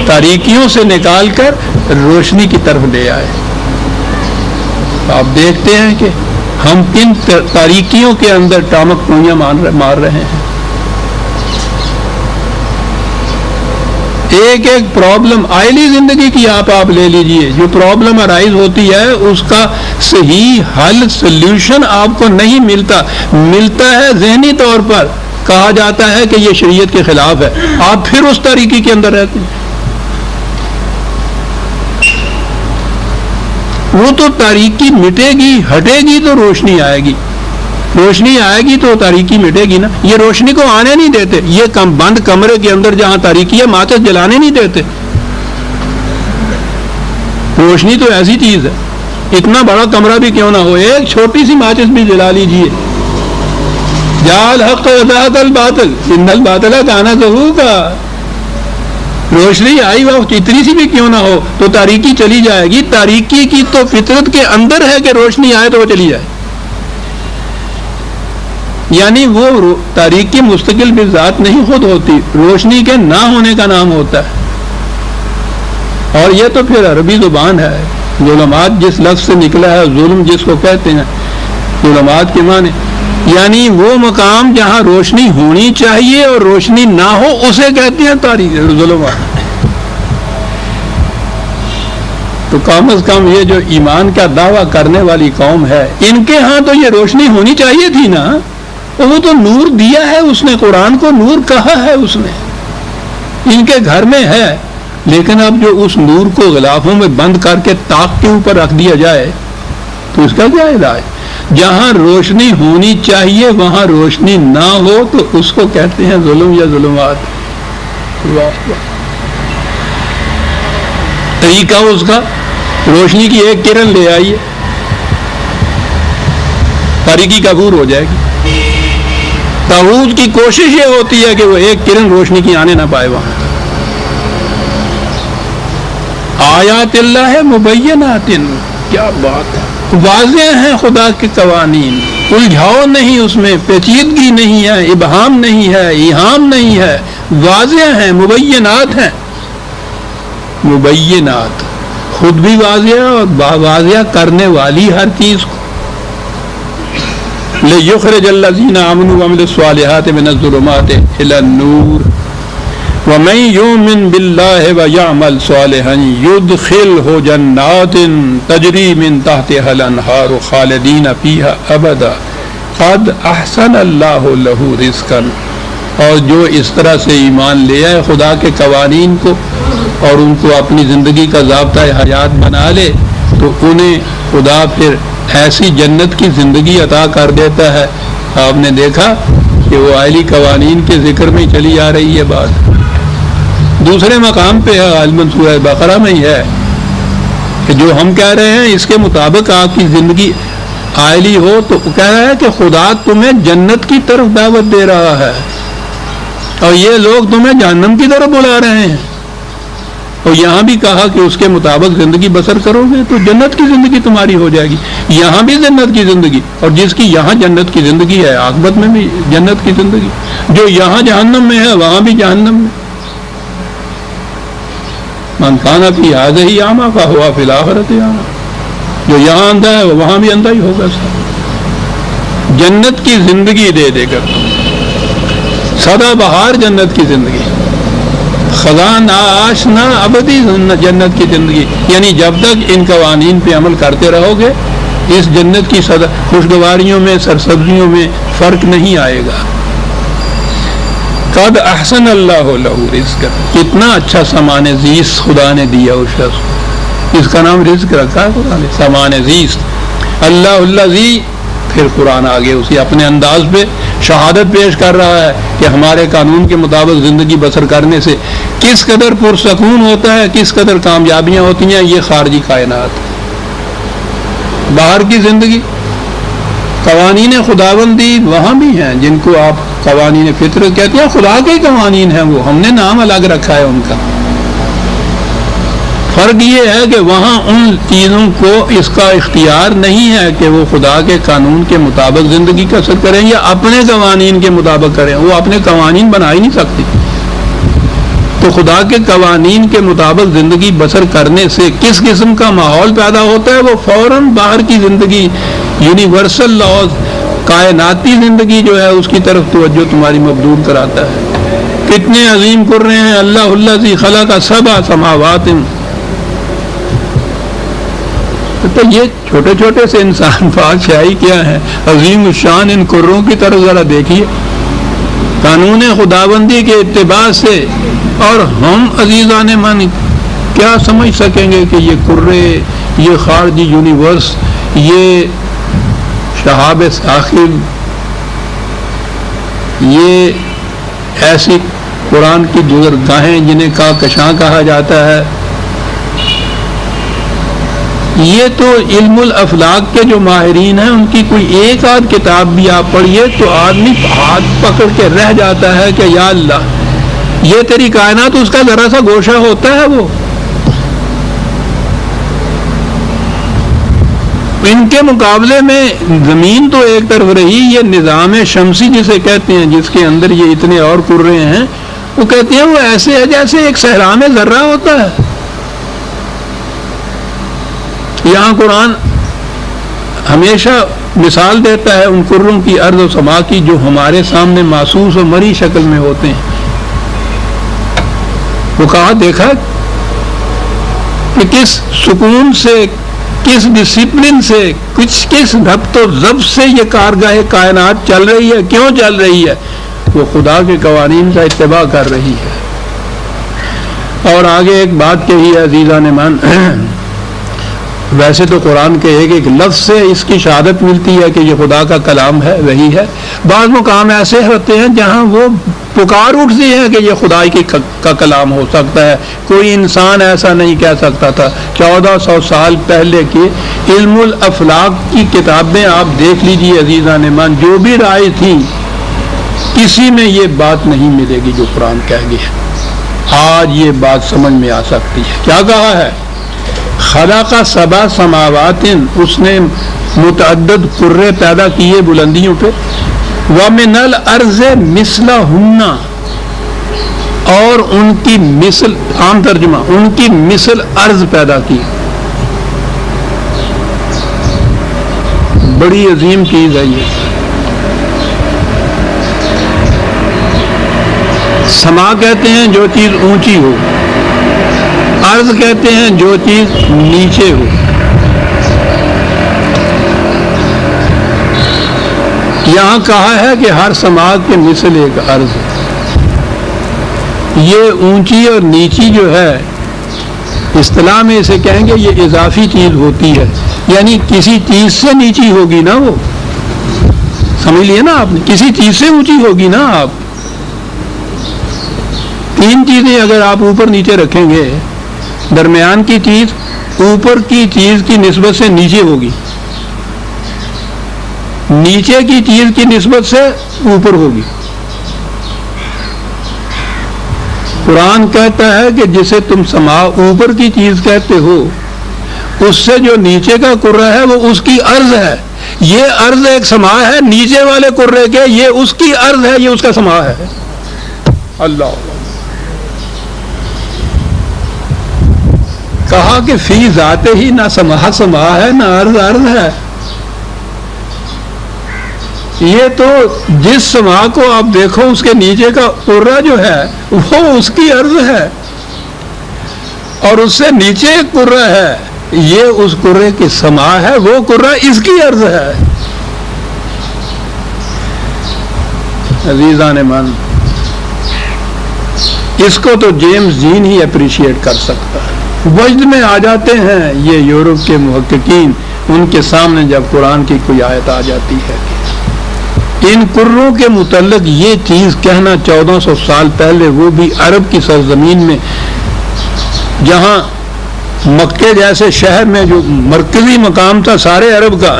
تاریکیوں سے نکال کر روشنی کی طرف لے آئے. آپ دیکھتے ہیں کہ ہم کن تاریکیوں کے اندر ٹامک ٹوئیاں مار رہے ہیں. ایک ایک پرابلم آئلی زندگی کی آپ لے لیجئے، جو پرابلم ارائز ہوتی ہے اس کا صحیح حل سلیوشن آپ کو نہیں ملتا ہے ذہنی طور پر. کہا جاتا ہے کہ یہ شریعت کے خلاف ہے، آپ پھر اس تاریکی کے اندر رہتے ہیں. وہ تو تاریکی مٹے گی، ہٹے گی تو روشنی آئے گی، روشنی آئے گی تو تاریکی مٹے گی نا. یہ روشنی کو آنے نہیں دیتے، یہ بند کمرے کے اندر جہاں تاریکی ہے ماچس جلانے نہیں دیتے. روشنی تو ایسی چیز ہے، اتنا بڑا کمرہ بھی کیوں نہ ہو، ایک چھوٹی سی ماچس بھی جلا لیجئے جعل حق وزهق الباطل ان الباطل کان زہوقا. روشنی آئی وہ اتنی سی بھی کیوں نہ ہو تو تاریکی چلی جائے گی. تاریکی کی تو فطرت کے اندر ہے کہ روشنی آئے تو وہ چلی جائے. یعنی وہ تاریکی مستقل بھی ذات نہیں خود ہوتی, روشنی کے نہ ہونے کا نام ہوتا ہے. اور یہ تو پھر عربی زبان ہے. ظلمات جس لفظ سے نکلا ہے, ظلم جس کو کہتے ہیں, ظلمات کے معنی یعنی وہ مقام جہاں روشنی ہونی چاہیے اور روشنی نہ ہو اسے کہتے ہیں تاریک ظلمات. تو کم از کم یہ جو ایمان کا دعویٰ کرنے والی قوم ہے, ان کے ہاں تو یہ روشنی ہونی چاہیے تھی نا. وہ تو نور دیا ہے اس نے, قرآن کو نور کہا ہے اس نے, ان کے گھر میں ہے. لیکن اب جو اس نور کو غلافوں میں بند کر کے طاق کے اوپر رکھ دیا جائے تو اس کا کیا علاج؟ جہاں روشنی ہونی چاہیے وہاں روشنی نہ ہو تو اس کو کہتے ہیں ظلم یا ظلمات. طریقہ اس کا, روشنی کی ایک کرن لے آئیے, تاریکی کا عبور ہو جائے گی. طاغوت کی کوشش یہ ہوتی ہے کہ وہ ایک کرن روشنی کی آنے نہ پائے وہاں. آیات اللہ مبینات, کیا بات ہے, واضح ہیں خدا کے قوانین, الجھاؤ نہیں اس میں, پیچیدگی نہیں ہے, ابہام نہیں ہے, ایہام نہیں ہے, واضح ہیں, مبینات ہیں. مبینات خود بھی واضح اور واضح کرنے والی ہر چیز کو. لِيُخْرِجَ الَّذِينَ آمَنُوا وَعَمِلُوا الصَّالِحَاتِ مِنَ الظُّلُمَاتِ إِلَى النُّورِ وَمَن يُؤْمِن بِاللَّهِ وَيَعْمَلْ صَالِحًا يُدْخِلْهُ جَنَّاتٍ تَجْرِي مِن تَحْتِهَا الْأَنْهَارُ خَالِدِينَ فِيهَا أَبَدًا قَدْ أَحْسَنَ اللَّهُ لَهُ رِزْقًا. اور جو اس طرح سے ایمان لے آئے خدا کے قوانین کو اور ان کو اپنی زندگی کا ضابطہ حیات بنا لے تو انہیں خدا پھر ایسی جنت کی زندگی عطا کر دیتا ہے. آپ نے دیکھا کہ وہ آئلی قوانین کے ذکر میں چلی آ رہی ہے بات. دوسرے مقام پہ ہے, غالباً سورہ بقرہ میں ہی ہے, کہ جو ہم کہہ رہے ہیں اس کے مطابق آپ کی زندگی آئلی ہو تو کہہ رہا ہے کہ خدا تمہیں جنت کی طرف دعوت دے رہا ہے اور یہ لوگ تمہیں جہنم کی طرف بلا رہے ہیں. اور یہاں بھی کہا کہ اس کے مطابق زندگی بسر کرو گے تو جنت کی زندگی تمہاری ہو جائے گی. یہاں بھی جنت کی زندگی, اور جس کی یہاں جنت کی زندگی ہے عاقبت میں بھی جنت کی زندگی. جو یہاں جہنم میں ہے وہاں بھی جہنم میں. من کان فی ہذہ اعمی فہو فی الآخرۃ اعمی. جو یہاں اندھا ہے وہ وہاں بھی اندھا ہی ہوگا. جنت کی زندگی دے دے کر, سدا بہار جنت کی زندگی, خزان آشنا ابدی جنت کی زندگی. یعنی جب تک ان قوانین پہ عمل کرتے رہو گے اس جنت کی خوشگواریوں میں سرسبزیوں میں فرق نہیں آئے گا. قد احسن اللہ لہ رزق, کتنا اچھا سامان زیست خدا نے دیا اس شخص کو. اس کا نام رزق رکھا ہے خدا نے, سامان زیست. اللہ الذی, پھر قرآن آگے اسی اپنے انداز پہ شہادت پیش کر رہا ہے کہ ہمارے قانون کے مطابق زندگی بسر کرنے سے کس قدر پرسکون ہوتا ہے, کس قدر کامیابیاں ہوتی ہیں. یہ خارجی کائنات, باہر کی زندگی, قوانین خداوندی وہاں بھی ہیں جن کو آپ قوانین فطرت کہتے ہیں. خدا کے قوانین ہیں وہ, ہم نے نام الگ رکھا ہے ان کا. فرق یہ ہے کہ وہاں ان چیزوں کو اس کا اختیار نہیں ہے کہ وہ خدا کے قانون کے مطابق زندگی بسر کریں یا اپنے قوانین کے مطابق کریں. وہ اپنے قوانین بنا ہی نہیں سکتی. تو خدا کے قوانین کے مطابق زندگی بسر کرنے سے کس قسم کا ماحول پیدا ہوتا ہے, وہ فوراً باہر کی زندگی, یونیورسل لاز, کائناتی زندگی جو ہے اس کی طرف توجہ تمہاری مبذول کراتا ہے. کتنے عظیم کر رہے ہیں اللہ الذی خلق سبع سماوات. تو یہ چھوٹے چھوٹے سے انسان بادشاہی کیا ہے, عظیم الشان ان کروں کی طرف ذرا دیکھیے. قانون خداوندی کے اتباع سے, اور ہم عزیزان من کیا سمجھ سکیں گے کہ یہ کرے, یہ خارجی یونیورس, یہ شہاب ثاقب, یہ ایسی قرآن کی گزرگاہیں جنہیں کہکشاں کہا جاتا ہے, یہ تو علم الافلاق کے جو ماہرین ہیں ان کی کوئی ایک آدھ کتاب بھی آپ پڑھیے تو آدمی ہاتھ پکڑ کے رہ جاتا ہے کہ یا اللہ یہ تیری کائنات اس کا ذرا سا گوشہ ہوتا ہے. وہ ان کے مقابلے میں زمین تو ایک طرف رہی، یہ نظام شمسی جسے کہتے ہیں جس کے اندر یہ اتنے اور قرے ہیں، وہ کہتے ہیں وہ ایسے ہے جیسے ایک صحرا میں ذرہ ہوتا ہے. یہاں قرآن ہمیشہ مثال دیتا ہے ان قروں کی ارض و سما کی جو ہمارے سامنے محسوس و مری شکل میں ہوتے ہیں. وہ کہا دیکھا کہ کس سکون سے، کس ڈسپلن سے، کس ضبط و ضبط سے یہ کارگاہ کائنات چل رہی ہے. کیوں چل رہی ہے؟ وہ خدا کے قوانین کا اتباع کر رہی ہے. اور آگے ایک بات کہی ہے عزیزان مان، ویسے تو قرآن کے ایک ایک لفظ سے اس کی شہادت ملتی ہے کہ یہ خدا کا کلام ہے، وہی ہے. بعض مقام ایسے ہوتے ہیں جہاں وہ پکار اٹھتی ہیں کہ یہ خدا کا کلام ہو سکتا ہے. کوئی انسان ایسا نہیں کہہ سکتا تھا. 1400 سال پہلے کی علم الافلاق کی کتابیں آپ دیکھ لیجیے عزیزان مان، جو بھی رائے تھی کسی میں یہ بات نہیں ملے گی جو قرآن کہہ گیا. آج یہ بات سمجھ میں آ سکتی ہے. کیا کہا ہے؟ خلق سبع سماوات، اس نے متعدد قرے پیدا کیے بلندیوں پہ. وَمِنَ الْأَرْضِ مِثْلَهُنَّ، اور ان کی مثل، عام ترجمہ ان کی مثل ارض پیدا کی. بڑی عظیم چیز ہے یہ. سما کہتے ہیں جو چیز اونچی ہو، ارض کہتے ہیں جو چیز نیچے ہو. یہاں کہا ہے کہ ہر سماعت کے مثل ایک ارض ہے. یہ اونچی اور نیچی جو ہے اصطلاح میں اسے کہیں گے یہ اضافی چیز ہوتی ہے، یعنی کسی چیز سے نیچی ہوگی نا. وہ سمجھ لیے نا آپ نے، کسی چیز سے اونچی ہوگی نا. آپ تین چیزیں اگر آپ اوپر نیچے رکھیں گے، درمیان کی چیز اوپر کی چیز کی نسبت سے نیچے ہوگی، نیچے کی چیز کی نسبت سے اوپر ہوگی. قرآن کہتا ہے کہ جسے تم سما اوپر کی چیز کہتے ہو، اس سے جو نیچے کا قرہ ہے وہ اس کی عرض ہے. یہ عرض ایک سما ہے نیچے والے قرے کے، یہ اس کی عرض ہے، یہ اس کا سما ہے. اللہ کہا کہ فی ذات ہی نہ سما سما ہے نہ عرض عرض ہے. یہ تو جس سما کو آپ دیکھو اس کے نیچے کا قرہ جو ہے وہ اس کی عرض ہے، اور اس سے نیچے ایک قرہ ہے، یہ اس قرے کی سما ہے، وہ قرہ اس کی عرض ہے. عزیزان من، اس کو تو جیمز جین ہی اپریشیٹ کر سکتا ہے. وجد میں آ جاتے ہیں یہ یورپ کے محققین، ان کے سامنے جب قرآن کی کوئی آیت آ جاتی ہے. ان قروں کے متعلق یہ چیز کہنا 1400 سال پہلے، وہ بھی عرب کی سرزمین میں، جہاں مکے جیسے شہر میں جو مرکزی مقام تھا سارے عرب کا،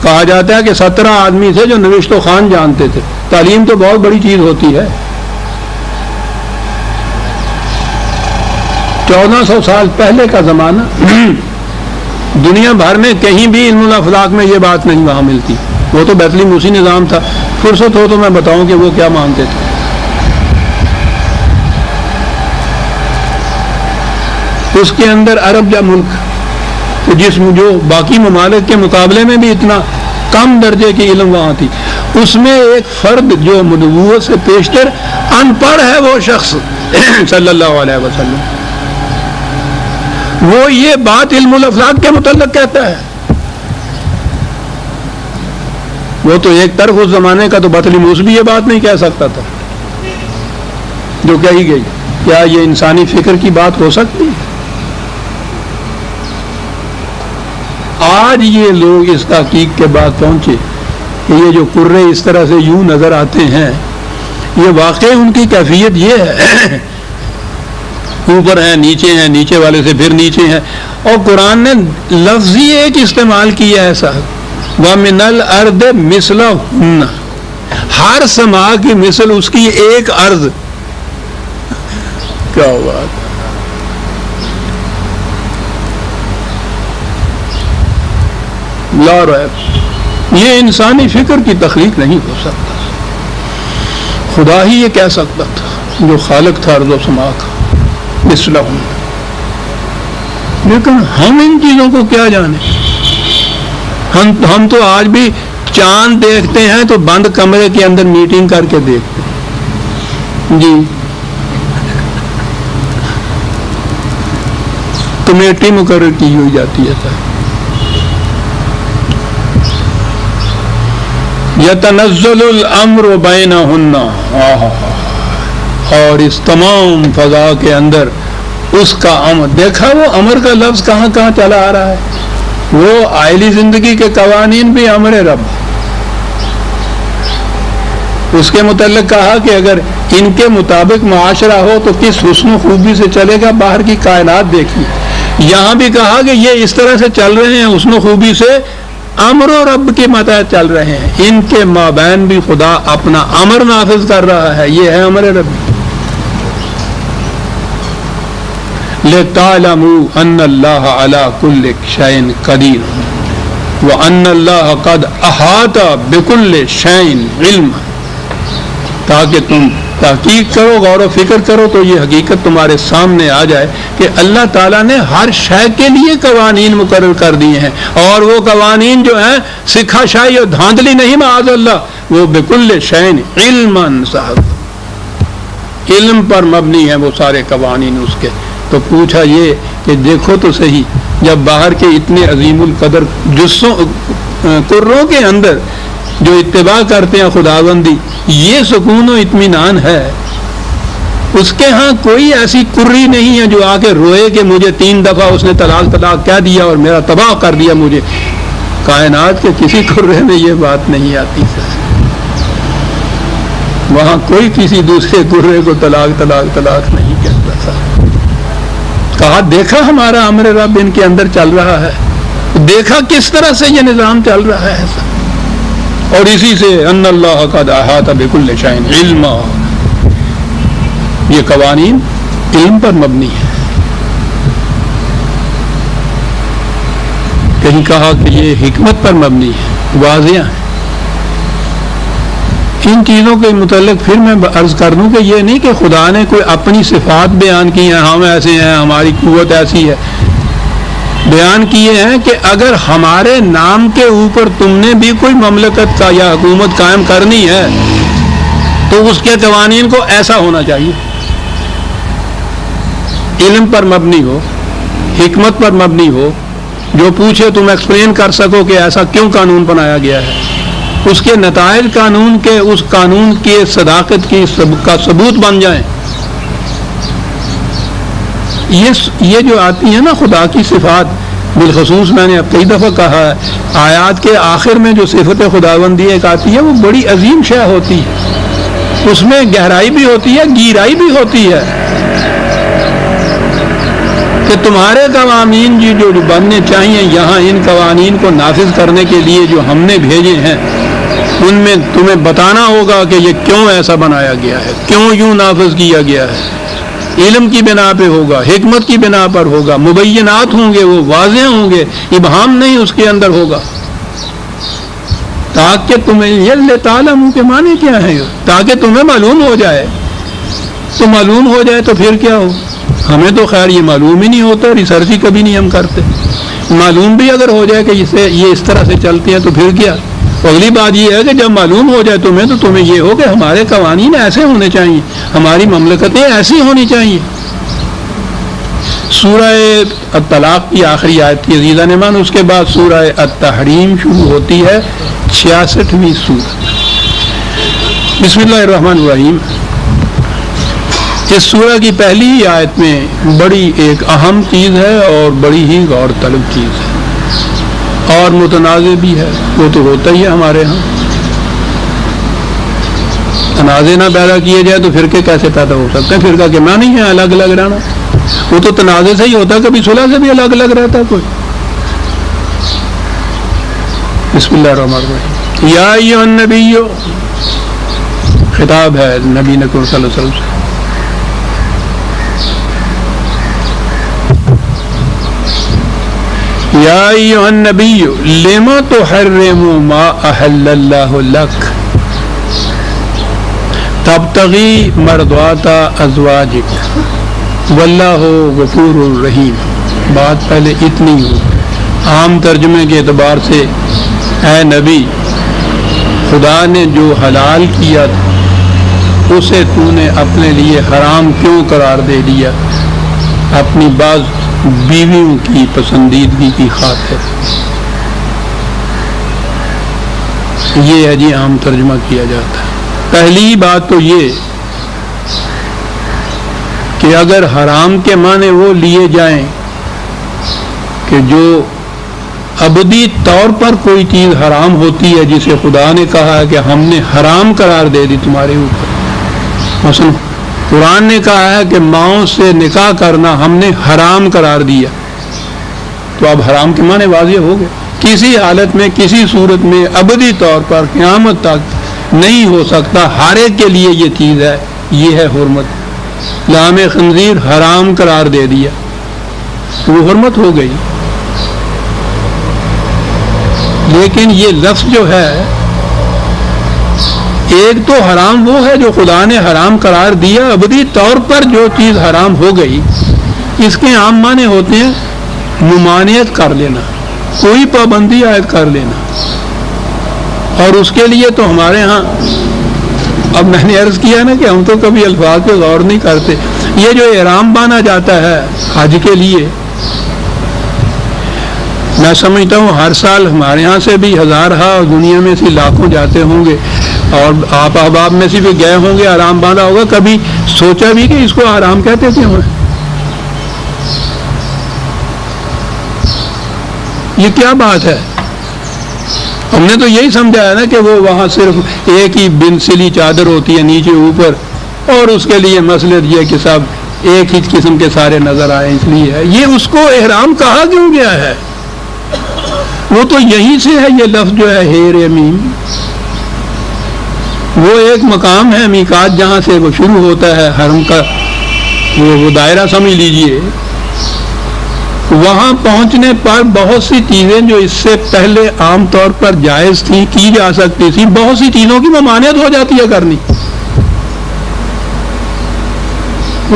کہا جاتا ہے کہ 17 آدمی تھے جو نوشت و خوان جانتے تھے. تعلیم تو بہت بڑی چیز ہوتی ہے. 1400 سال پہلے کا زمانہ، دنیا بھر میں کہیں بھی علم الافلاق میں یہ بات نہیں وہاں ملتی. وہ تو بیت الموسی نظام تھا. فرصت ہو تو میں بتاؤں کہ وہ کیا مانتے تھے. اس کے اندر عرب یا ملک تو جو باقی ممالک کے مقابلے میں بھی اتنا کم درجے کی علم وہاں تھی، اس میں ایک فرد جو نبوت سے پیشتر ان پڑھ ہے وہ شخص صلی اللہ علیہ وسلم، وہ یہ بات علم الافلاق کے متعلق کہتا ہے. وہ تو ایک طرف اس زمانے کا تو بطلیموس بھی یہ بات نہیں کہہ سکتا تھا جو کہی گئی. کیا یہ انسانی فکر کی بات ہو سکتی ہے؟ آج یہ لوگ اس تحقیق کے بعد پہنچے کہ یہ جو قرے اس طرح سے یوں نظر آتے ہیں، یہ واقعی ان کی کیفیت یہ ہے اوپر ہیں نیچے والے سے پھر نیچے ہیں. اور قرآن نے لفظ ہی ایک استعمال کیا ہے صاحب, وَمِنَ الْأَرْضِ مِثْلَهُنَّ, ہر سما کی مثل اس کی ایک ارض. کیا بات, لا ریب, یہ انسانی فکر کی تخلیق نہیں ہو سکتا. خدا ہی یہ کہہ سکتا تھا جو خالق تھا ارض و سما کا, مثلہم. لیکن ہم ان چیزوں کو کیا جانے, ہم تو آج بھی چاند دیکھتے ہیں تو بند کمرے کے اندر میٹنگ کر کے دیکھتے ہیں جی, کمیٹی مقرر کی ہوئی جاتی ہے سر. یتنزل الامر بینہن, اور اس تمام فضا کے اندر اس کا امر. دیکھا وہ امر کا لفظ کہاں کہاں چلا آ رہا ہے. وہ آئلی زندگی کے قوانین بھی امر رب, اس کے متعلق کہا کہ اگر ان کے مطابق معاشرہ ہو تو کس حسن و خوبی سے چلے گا, باہر کی کائنات دیکھی. یہاں بھی کہا کہ یہ اس طرح سے چل رہے ہیں حسن و خوبی سے, امر و رب کے متحد چل رہے ہیں. ان کے مابین بھی خدا اپنا امر نافذ کر رہا ہے, یہ ہے امر رب. لِتَعْلَمُوا أَنَّ اللَّهَ عَلَى كُلِّ شَيْءٍ قَدِيرٌ وَأَنَّ اللَّهَ قَدْ أَحَاطَ بِكُلِّ شَيْءٍ عِلْمًا, تاکہ تم تحقیق کرو, غور و فکر کرو تو یہ حقیقت تمہارے سامنے آ جائے کہ اللہ تعالیٰ نے ہر شے کے لیے قوانین مقرر کر دیے ہیں, اور وہ قوانین جو ہیں سکھا شاہی اور دھاندلی نہیں, معاذ اللہ, وہ بِكُلِّ شَيْءٍ عِلْمًا صاحب, علم پر مبنی ہیں وہ سارے قوانین اس کے. تو پوچھا یہ کہ دیکھو تو صحیح, جب باہر کے اتنے عظیم القدر جسوں کروں کے اندر جو اتباع کرتے ہیں خداوندی, یہ سکون و اطمینان ہے, اس کے ہاں کوئی ایسی کری نہیں ہے جو آ کے روئے کہ مجھے 3 دفعہ اس نے طلاق کہہ دیا اور میرا تباہ کر دیا مجھے. کائنات کے کسی کرے میں یہ بات نہیں آتی سر. وہاں کوئی کسی دوسرے کرے کو طلاق نہیں کہتا سر. کہا دیکھا ہمارا امر رب ان کے اندر چل رہا ہے, دیکھا کس طرح سے یہ نظام چل رہا ہے سر. اور اسی سے ان اللہ قد احاط بکل شیء علما, یہ قوانین علم پر مبنی ہے. کہیں کہا کہ یہ حکمت پر مبنی ہے, واضح ہے. ان چیزوں کے متعلق پھر میں عرض کر دوں کہ یہ نہیں کہ خدا نے کوئی اپنی صفات بیان کی ہیں, ہم ایسے ہیں, ہماری قوت ایسی ہے. بیان کیے ہیں کہ اگر ہمارے نام کے اوپر تم نے بھی کوئی مملکت کا یا حکومت قائم کرنی ہے تو اس کے قوانین کو ایسا ہونا چاہیے, علم پر مبنی ہو, حکمت پر مبنی ہو, جو پوچھے تم ایکسپلین کر سکو کہ ایسا کیوں قانون بنایا گیا ہے, اس کے نتائج قانون کے, اس قانون کی صداقت کی کا ثبوت بن جائیں. یہ جو آتی ہیں نا خدا کی صفات, بالخصوص میں نے اب کئی دفعہ کہا ہے, آیات کے آخر میں جو صفت خداوندی ایک آتی ہے وہ بڑی عظیم شے ہوتی ہے, اس میں گہرائی بھی ہوتی ہے, گہرائی بھی ہوتی ہے. کہ تمہارے قوانین جو بننے چاہیے یہاں, ان قوانین کو نافذ کرنے کے لیے جو ہم نے بھیجے ہیں, ان میں تمہیں بتانا ہوگا کہ یہ کیوں ایسا بنایا گیا ہے, کیوں یوں نافذ کیا گیا ہے. علم کی بنا پہ ہوگا, حکمت کی بنا پر ہوگا, مبینات ہوں گے, وہ واضح ہوں گے, ابہام نہیں اس کے اندر ہوگا. تاکہ تمہیں یہ تعلم کے معنی کیا ہے, تاکہ تمہیں معلوم ہو جائے. تو معلوم ہو جائے تو پھر کیا ہو, ہمیں تو خیر یہ معلوم ہی نہیں ہوتا, ریسرچ ہی کبھی نہیں ہم کرتے. معلوم بھی اگر ہو جائے کہ یہ اس طرح سے چلتی ہیں تو پھر کیا. اگلی بات یہ ہے کہ جب معلوم ہو جائے تمہیں تو تمہیں یہ ہو کہ ہمارے قوانین ایسے ہونے چاہیے, ہماری مملکتیں ایسی ہونی چاہیے. سورہ الطلاق کی آخری آیت کی عزیزان ایمان, اس کے بعد سورہ التحریم شروع ہوتی ہے, 66ویں سورت. بسم اللہ الرحمن الرحیم. اس سورہ کی پہلی ہی آیت میں بڑی ایک اہم چیز ہے اور بڑی ہی غور طلب چیز ہے, اور متنازع بھی ہے. وہ تو ہوتا ہی ہے ہمارے ہاں, تنازع نہ پیدا کیے جائے تو فرقے کیسے پیدا ہو سکتے ہیں. فرقہ کے معنی ہے الگ الگ رہنا. وہ تو تنازع سے ہی ہوتا ہے، کبھی صلح سے بھی الگ الگ رہتا ہے کوئی. بسم اللہ الرحمن الرحیم. یا ایھا النبی، خطاب ہے نبی اکرم صلی اللہ علیہ وسلم سے. یا ایھا النبی لم تحرم ما احل اللہ لک تبتغی مرضات ازواجک واللہ غفور رحیم. بات پہلے اتنی ہو، عام ترجمے کے اعتبار سے اے نبی، خدا نے جو حلال کیا اسے تو نے اپنے لیے حرام کیوں قرار دے دیا؟ اپنی بعض بیویوں کی پسندیدگی کی خاطر. یہ ہے جی عام ترجمہ کیا جاتا ہے. پہلی بات تو یہ کہ اگر حرام کے معنی وہ لیے جائیں کہ جو ابدی طور پر کوئی چیز حرام ہوتی ہے جسے خدا نے کہا ہے کہ ہم نے حرام قرار دے دی تمہارے اوپر. مثلا قرآن نے کہا ہے کہ ماؤں سے نکاح کرنا ہم نے حرام قرار دیا، تو اب حرام کے معنی واضح ہو گئے. کسی حالت میں کسی صورت میں ابدی طور پر قیامت تک نہیں ہو سکتا. ہر ایک کے لیے یہ چیز ہے، یہ ہے حرمت. لحم خنزیر حرام قرار دے دیا تو وہ حرمت ہو گئی. لیکن یہ لفظ جو ہے، ایک تو حرام وہ ہے جو خدا نے حرام قرار دیا، ابدی طور پر جو چیز حرام ہو گئی. اس کے عام معنی ہوتے ہیں ممانعت کر لینا، کوئی پابندی عائد کر لینا. اور اس کے لیے تو ہمارے ہاں، اب میں نے عرض کیا نا کہ ہم تو کبھی الفاظ پہ غور نہیں کرتے. یہ جو احرام باندھا جاتا ہے حج کے لیے، میں سمجھتا ہوں ہر سال ہمارے ہاں سے بھی ہزارہ اور دنیا میں سے لاکھوں جاتے ہوں گے، اور آپ احباب میں سے بھی گئے ہوں گے، آرام باندھا ہوگا. کبھی سوچا بھی کہ اس کو آرام کہتے کیوں ہیں؟ یہ کیا بات ہے؟ ہم نے تو یہی سمجھا ہے نا کہ وہ وہاں صرف ایک ہی بن سلی چادر ہوتی ہے نیچے اوپر، اور اس کے لیے مسئلہ یہ کہ سب ایک ہی قسم کے سارے نظر آئے، اس لیے ہے. یہ اس کو احرام کہا کیوں گیا ہے؟ وہ تو یہیں سے ہے یہ لفظ جو ہے ہیر میم. وہ ایک مقام ہے میقات جہاں سے وہ شروع ہوتا ہے حرم کا وہ دائرہ سمجھ لیجئے. وہاں پہنچنے پر بہت سی چیزیں جو اس سے پہلے عام طور پر جائز تھیں، کی جا سکتی تھی، بہت سی چیزوں کی ممانعت ہو جاتی ہے کرنی.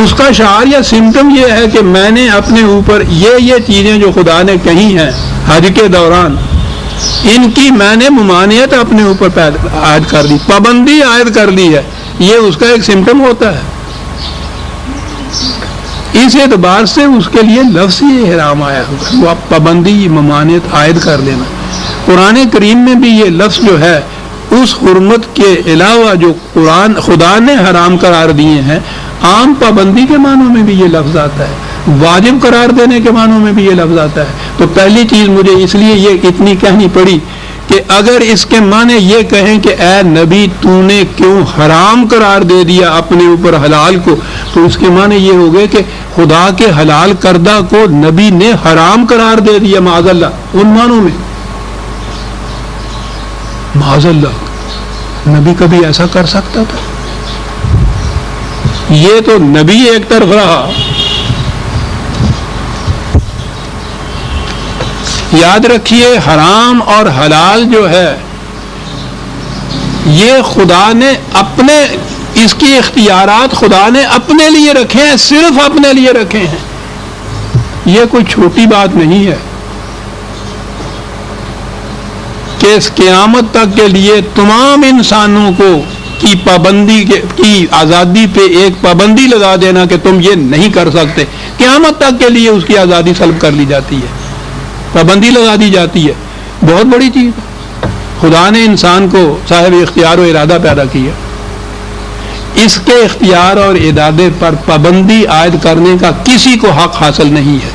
اس کا شعار یا سمٹم یہ ہے کہ میں نے اپنے اوپر یہ چیزیں جو خدا نے کہی ہیں حج کے دوران، ان کی میں نے ممانعت اپنے اوپر عائد کر دی، پابندی عائد کر دی ہے. یہ اس کا ایک سمٹم ہوتا ہے. اس اعتبار سے اس کے لیے لفظ ہی احرام آیا ہوگا، وہ پابندی ممانعت عائد کر لینا. قرآن کریم میں بھی یہ لفظ جو ہے اس حرمت کے علاوہ جو قرآن خدا نے حرام قرار دیے ہیں، عام پابندی کے معنوں میں بھی یہ لفظ آتا ہے، واجب قرار دینے کے معنوں میں بھی یہ لفظ آتا ہے. تو پہلی چیز مجھے اس لیے یہ اتنی کہنی پڑی کہ اگر اس کے معنی یہ کہیں کہ اے نبی تو نے کیوں حرام قرار دے دیا اپنے اوپر حلال کو، تو اس کے معنی یہ ہو گئے کہ خدا کے حلال کردہ کو نبی نے حرام قرار دے دیا. معاذ اللہ، ان معنوں میں معاذ اللہ نبی کبھی ایسا کر سکتا تھا؟ یہ تو نبی ایک طرف رہا. یاد رکھیے حرام اور حلال جو ہے یہ خدا نے اپنے، اس کی اختیارات خدا نے اپنے لیے رکھے ہیں، صرف اپنے لیے رکھے ہیں. یہ کوئی چھوٹی بات نہیں ہے کہ اس قیامت تک کے لیے تمام انسانوں کو کی پابندی کی آزادی پہ ایک پابندی لگا دینا کہ تم یہ نہیں کر سکتے. قیامت تک کے لیے اس کی آزادی سلب کر لی جاتی ہے، پابندی لگا دی جاتی ہے. بہت بڑی چیز. خدا نے انسان کو صاحب اختیار و ارادہ پیدا کیا، اس کے اختیار اور ارادے پر پابندی عائد کرنے کا کسی کو حق حاصل نہیں ہے.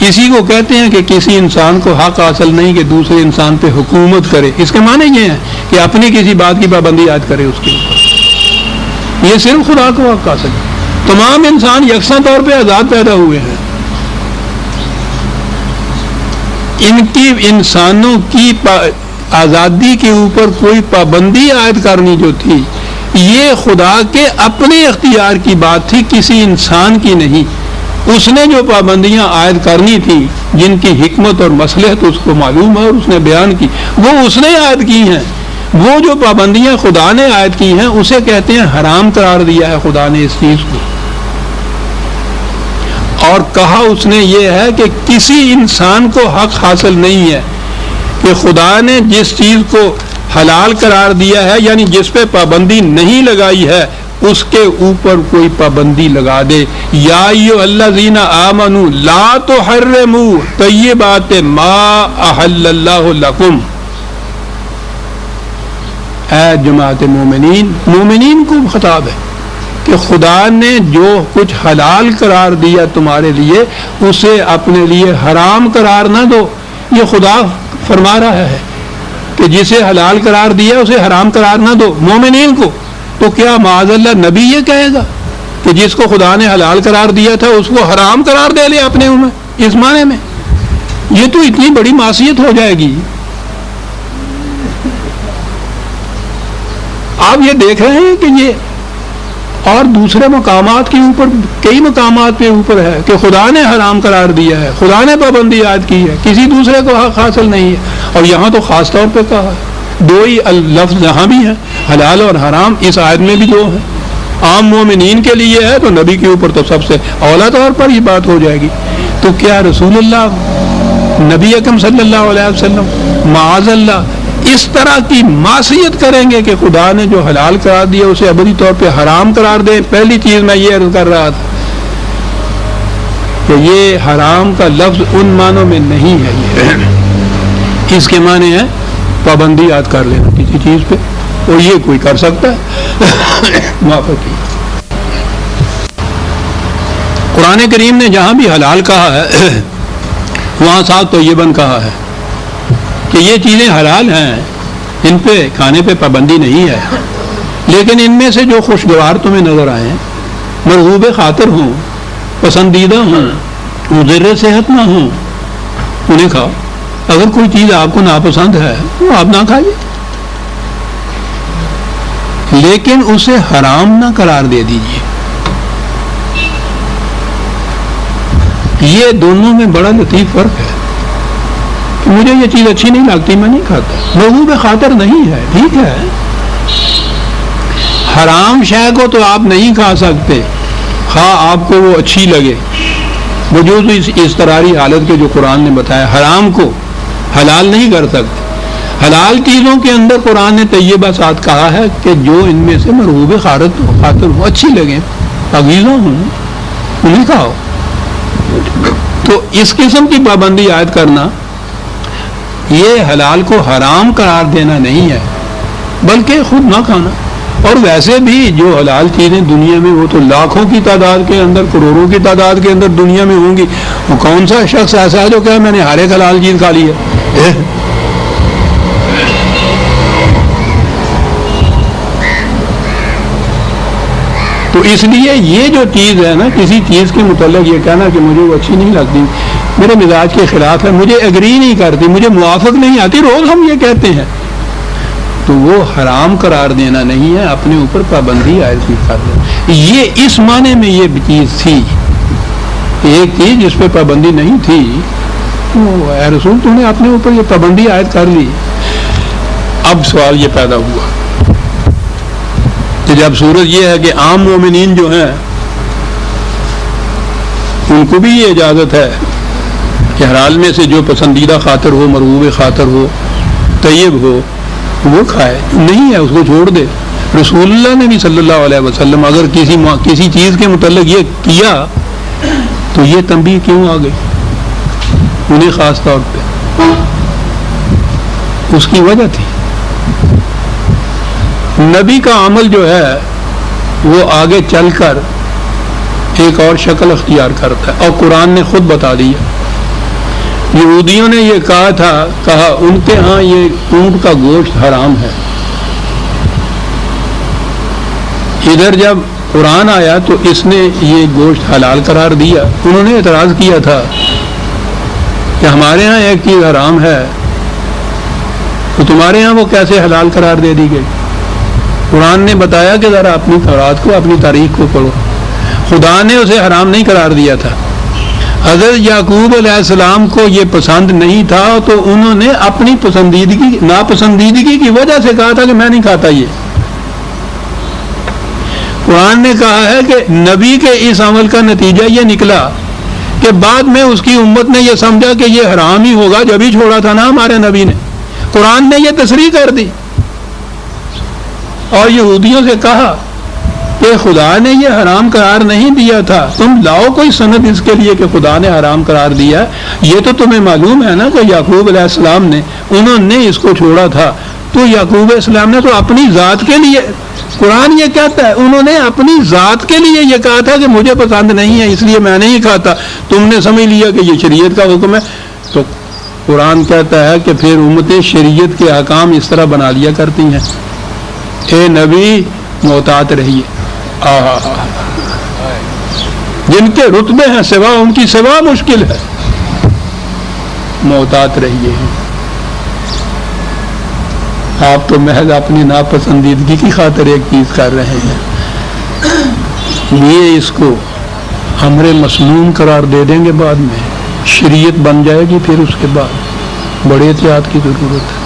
اسی کو کہتے ہیں کہ کسی انسان کو حق حاصل نہیں کہ دوسرے انسان پہ حکومت کرے. اس کے معنی یہ ہے کہ اپنی کسی بات کی پابندی عائد کرے اس کے اوپر. یہ صرف خدا کو حق حاصل ہے. تمام انسان یکساں طور پہ آزاد پیدا ہوئے ہیں. ان کی انسانوں کی آزادی کے اوپر کوئی پابندی عائد کرنی جو تھی یہ خدا کے اپنے اختیار کی بات تھی, کسی انسان کی نہیں. اس نے جو پابندیاں عائد کرنی تھی جن کی حکمت اور مصلحت اس کو معلوم ہے اور اس نے بیان کی, وہ اس نے عائد کی ہیں. وہ جو پابندیاں خدا نے عائد کی ہیں اسے کہتے ہیں حرام قرار دیا ہے خدا نے اس چیز کو. اور کہا اس نے یہ ہے کہ کسی انسان کو حق حاصل نہیں ہے کہ خدا نے جس چیز کو حلال قرار دیا ہے یعنی جس پہ پابندی نہیں لگائی ہے اس کے اوپر کوئی پابندی لگا دے. یا ایھا الذین آمنوا لا تحرموا طیبات ما احل اللہ لکم. اے جماعت مومنین کو خطاب ہے کہ خدا نے جو کچھ حلال قرار دیا تمہارے لیے اسے اپنے لیے حرام قرار نہ دو. یہ خدا فرما رہا ہے کہ جسے حلال قرار دیا اسے حرام قرار نہ دو مومنین کو. تو کیا معاذ اللہ نبی یہ کہے گا کہ جس کو خدا نے حلال قرار دیا تھا اس کو حرام قرار دے لے اپنے اس معنی میں؟ یہ تو اتنی بڑی معصیت ہو جائے گی. آپ یہ دیکھ رہے ہیں کہ یہ اور دوسرے مقامات کے اوپر کئی مقامات پہ اوپر ہے کہ خدا نے حرام قرار دیا ہے, خدا نے پابندی عائد کی ہے, کسی دوسرے کو حق حاصل نہیں ہے. اور یہاں تو خاص طور پہ کہا ہے, دو ہی لفظ یہاں بھی ہیں حلال اور حرام, اس آیت میں بھی دو ہیں. عام مومنین کے لیے ہے تو نبی کے اوپر تو سب سے اولا طور پر یہ بات ہو جائے گی. تو کیا رسول اللہ نبی اکرم صلی اللہ علیہ وسلم معاذ اللہ اس طرح کی معصیت کریں گے کہ خدا نے جو حلال قرار دیا اسے ابدی طور پہ حرام قرار دیں؟ پہلی چیز میں یہ عرض کر رہا تھا کہ یہ حرام کا لفظ ان معنوں میں نہیں ہے. یہ اس کے معنی ہے پابندی عائد کر لینا کسی چیز پہ, اور یہ کوئی کر سکتا ہے. موافق. قرآن کریم نے جہاں بھی حلال کہا ہے وہاں ساتھ طیباً کہا ہے کہ یہ چیزیں حلال ہیں, ان پہ کھانے پہ پابندی نہیں ہے, لیکن ان میں سے جو خوشگوار تمہیں نظر آئیں, مرغوب خاطر ہوں, پسندیدہ ہوں, مضر صحت نہ ہوں, انہیں کھاؤ. اگر کوئی چیز آپ کو ناپسند ہے تو آپ نہ کھائیے, لیکن اسے حرام نہ قرار دے دیجیے. یہ دونوں میں بڑا لطیف فرق ہے. مجھے یہ چیز اچھی نہیں لگتی, میں نہیں کھاتا, مرغوب خاطر نہیں ہے, ٹھیک ہے. حرام شے کو تو آپ نہیں کھا سکتے خواہ آپ کو وہ اچھی لگے, وجود اس اضطراری حالت کے جو قرآن نے بتایا. حرام کو حلال نہیں کر سکتے. حلال چیزوں کے اندر قرآن نے طیبہ ساتھ کہا ہے کہ جو ان میں سے مرغوب خاطر ہو, اچھی لگیں, پاکیزہ ہوں, انہیں کھاؤ. تو اس قسم کی پابندی عائد کرنا یہ حلال کو حرام قرار دینا نہیں ہے بلکہ خود نہ کھانا. اور ویسے بھی جو حلال چیزیں دنیا میں وہ تو لاکھوں کی تعداد کے اندر, کروڑوں کی تعداد کے اندر دنیا میں ہوں گی. وہ کون سا شخص ایسا ہے جو کہ میں نے ہر ایک حلال چیز کھا لی ہے؟ تو اس لیے یہ جو چیز ہے نا, کسی چیز کے متعلق یہ کہنا کہ مجھے وہ اچھی نہیں لگتی, میرے مزاج کے خلاف ہے, مجھے ایگری نہیں کرتی, مجھے موافق نہیں آتی, روز ہم یہ کہتے ہیں, تو وہ حرام قرار دینا نہیں ہے, اپنے اوپر پابندی عائد کر دینا. یہ اس معنی میں یہ چیز تھی. ایک چیز جس پہ پابندی نہیں تھی, اے رسول تو نے اپنے اوپر یہ پابندی عائد کر لی. اب سوال یہ پیدا ہوا کہ جب صورت یہ ہے کہ عام مومنین جو ہیں ان کو بھی یہ اجازت ہے کہ حلال میں سے جو پسندیدہ خاطر ہو, مرغوب خاطر ہو, طیب ہو, وہ کھائے, نہیں ہے اس کو چھوڑ دے. رسول اللہ نے بھی صلی اللہ علیہ وسلم اگر کسی چیز کے متعلق یہ کیا تو یہ تنبیہ کیوں آ گئی انہیں خاص طور پہ؟ اس کی وجہ تھی نبی کا عمل جو ہے وہ آگے چل کر ایک اور شکل اختیار کرتا ہے, اور قرآن نے خود بتا دیا. یہودیوں نے یہ کہا ان کے ہاں یہ اونٹ کا گوشت حرام ہے. ادھر جب قرآن آیا تو اس نے یہ گوشت حلال قرار دیا. انہوں نے اعتراض کیا تھا کہ ہمارے ہاں ایک چیز حرام ہے تو تمہارے ہاں وہ کیسے حلال قرار دے دی گئی؟ قرآن نے بتایا کہ ذرا اپنی تورات کو، اپنی تاریخ کو پڑھو. خدا نے اسے حرام نہیں قرار دیا تھا. حضرت یعقوب علیہ السلام کو یہ پسند نہیں تھا تو انہوں نے اپنی ناپسندیدگی کی وجہ سے کہا تھا کہ میں نہیں کھاتا. یہ قرآن نے کہا ہے کہ نبی کے اس عمل کا نتیجہ یہ نکلا کہ بعد میں اس کی امت نے یہ سمجھا کہ یہ حرام ہی ہوگا، جب ہی چھوڑا تھا نا ہمارے نبی نے. قرآن نے یہ تصریح کر دی اور یہودیوں سے کہا کہ خدا نے یہ حرام قرار نہیں دیا تھا، تم لاؤ کوئی سند اس کے لیے کہ خدا نے حرام قرار دیا. یہ تو تمہیں معلوم ہے نا کہ یعقوب علیہ السلام نے، انہوں نے اس کو چھوڑا تھا تو یعقوب علیہ السلام نے تو اپنی ذات کے لیے، قرآن یہ کہتا ہے انہوں نے اپنی ذات کے لیے یہ کہا تھا کہ مجھے پسند نہیں ہے اس لیے میں نہیں کھاتا. تم نے سمجھ لیا کہ یہ شریعت کا حکم ہے. تو قرآن کہتا ہے کہ پھر امتیں شریعت کے احکام اس طرح بنا لیا کرتی ہیں. اے نبی محتاط رہیے. جن کے رتبے ہیں سوا، ان کی سوا مشکل ہے. محتاط رہیے. آپ تو محض اپنی ناپسندیدگی کی خاطر ایک چیز کر رہے ہیں. یہ اس کو امر مسنون قرار دے دیں گے، بعد میں شریعت بن جائے گی، پھر اس کے بعد بڑے احتیاط کی ضرورت ہے.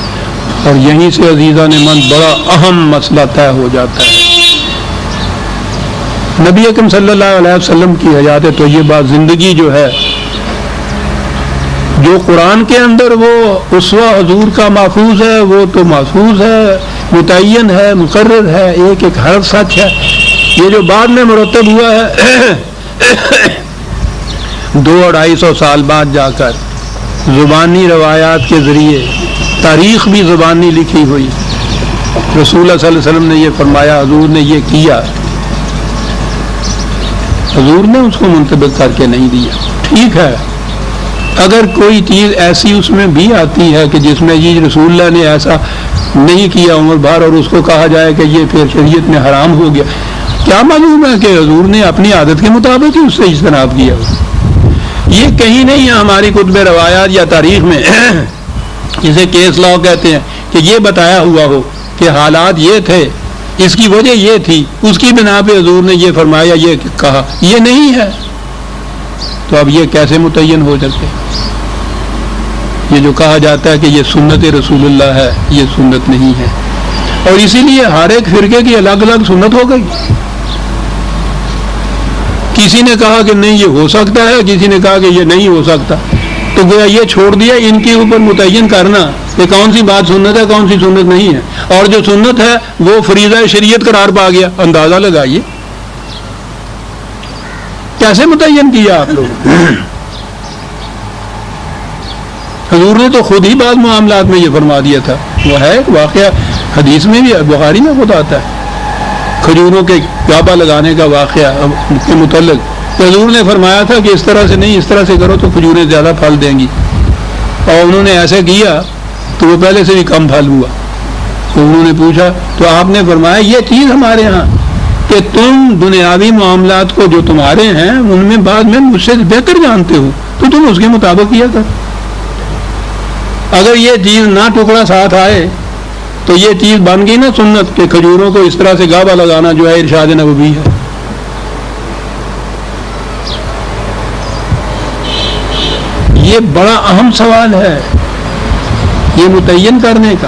اور یہیں سے عزیزان من بڑا اہم مسئلہ طے ہو جاتا ہے. نبی اکرم صلی اللہ علیہ وسلم کی حیات طیبہ زندگی جو ہے، جو قرآن کے اندر وہ اسوہ حضور کا محفوظ ہے، وہ تو محفوظ ہے، متعین ہے، مقرر ہے، ایک ایک حرف سچ ہے. یہ جو بعد میں مرتب ہوا ہے 200-250 سال بعد جا کر زبانی روایات کے ذریعے، تاریخ بھی زبانی لکھی ہوئی. رسول اللہ صلی اللہ علیہ وسلم نے یہ فرمایا، حضور نے یہ کیا، حضور نے اس کو منطبق کر کے نہیں دیا. ٹھیک ہے، اگر کوئی چیز ایسی اس میں بھی آتی ہے کہ جس میں یہ رسول اللہ نے ایسا نہیں کیا عمر بھر، اور اس کو کہا جائے کہ یہ پھر شریعت میں حرام ہو گیا، کیا معلوم ہے کہ حضور نے اپنی عادت کے مطابق ہی اس سے اجتناب کیا. یہ کہیں نہیں ہے ہماری کتب روایات یا تاریخ میں جسے کیس لاء کہتے ہیں کہ یہ بتایا ہوا ہو کہ حالات یہ تھے، اس کی وجہ یہ تھی، اس کی بنا پہ حضور نے یہ فرمایا، یہ کہا. یہ نہیں ہے. تو اب یہ کیسے متعین ہو سکتے؟ یہ جو کہا جاتا ہے کہ یہ سنت رسول اللہ ہے، یہ سنت نہیں ہے. اور اسی لیے ہر ایک فرقے کی الگ الگ سنت ہو گئی. کسی نے کہا کہ نہیں یہ ہو سکتا ہے، کسی نے کہا کہ یہ نہیں ہو سکتا. تو گویا یہ چھوڑ دیا ان کے اوپر متعین کرنا کہ کون سی بات سنت ہے، کون سی سنت نہیں ہے. اور جو سنت ہے وہ فریضہ شریعت قرار پا گیا. اندازہ لگائیے کیسے متعین کیا آپ لوگ. حضور نے تو خود ہی بعض معاملات میں یہ فرما دیا تھا. وہ ہے ایک واقعہ حدیث میں بھی، بخاری میں خود آتا ہے، کھجوروں کے کعبہ لگانے کا واقعہ کے متعلق. حضور نے فرمایا تھا کہ اس طرح سے نہیں، اس طرح سے کرو تو کھجوریں زیادہ پھل دیں گی. اور انہوں نے ایسے کیا تو وہ پہلے سے بھی کم پھل ہوا. تو انہوں نے پوچھا تو آپ نے فرمایا یہ چیز ہمارے ہاں کہ تم دنیاوی معاملات کو جو تمہارے ہیں ان میں بعد میں مجھ سے بہتر جانتے ہو تو تم اس کے مطابق کیا کر. اگر یہ چیز نہ ٹکڑا ساتھ آئے تو یہ چیز بن گئی نا سنت کہ کھجوروں کو اس طرح سے گابا لگانا جو ہے ارشاد نبوی ہے. یہ بڑا اہم سوال ہے یہ متعین کرنے کا.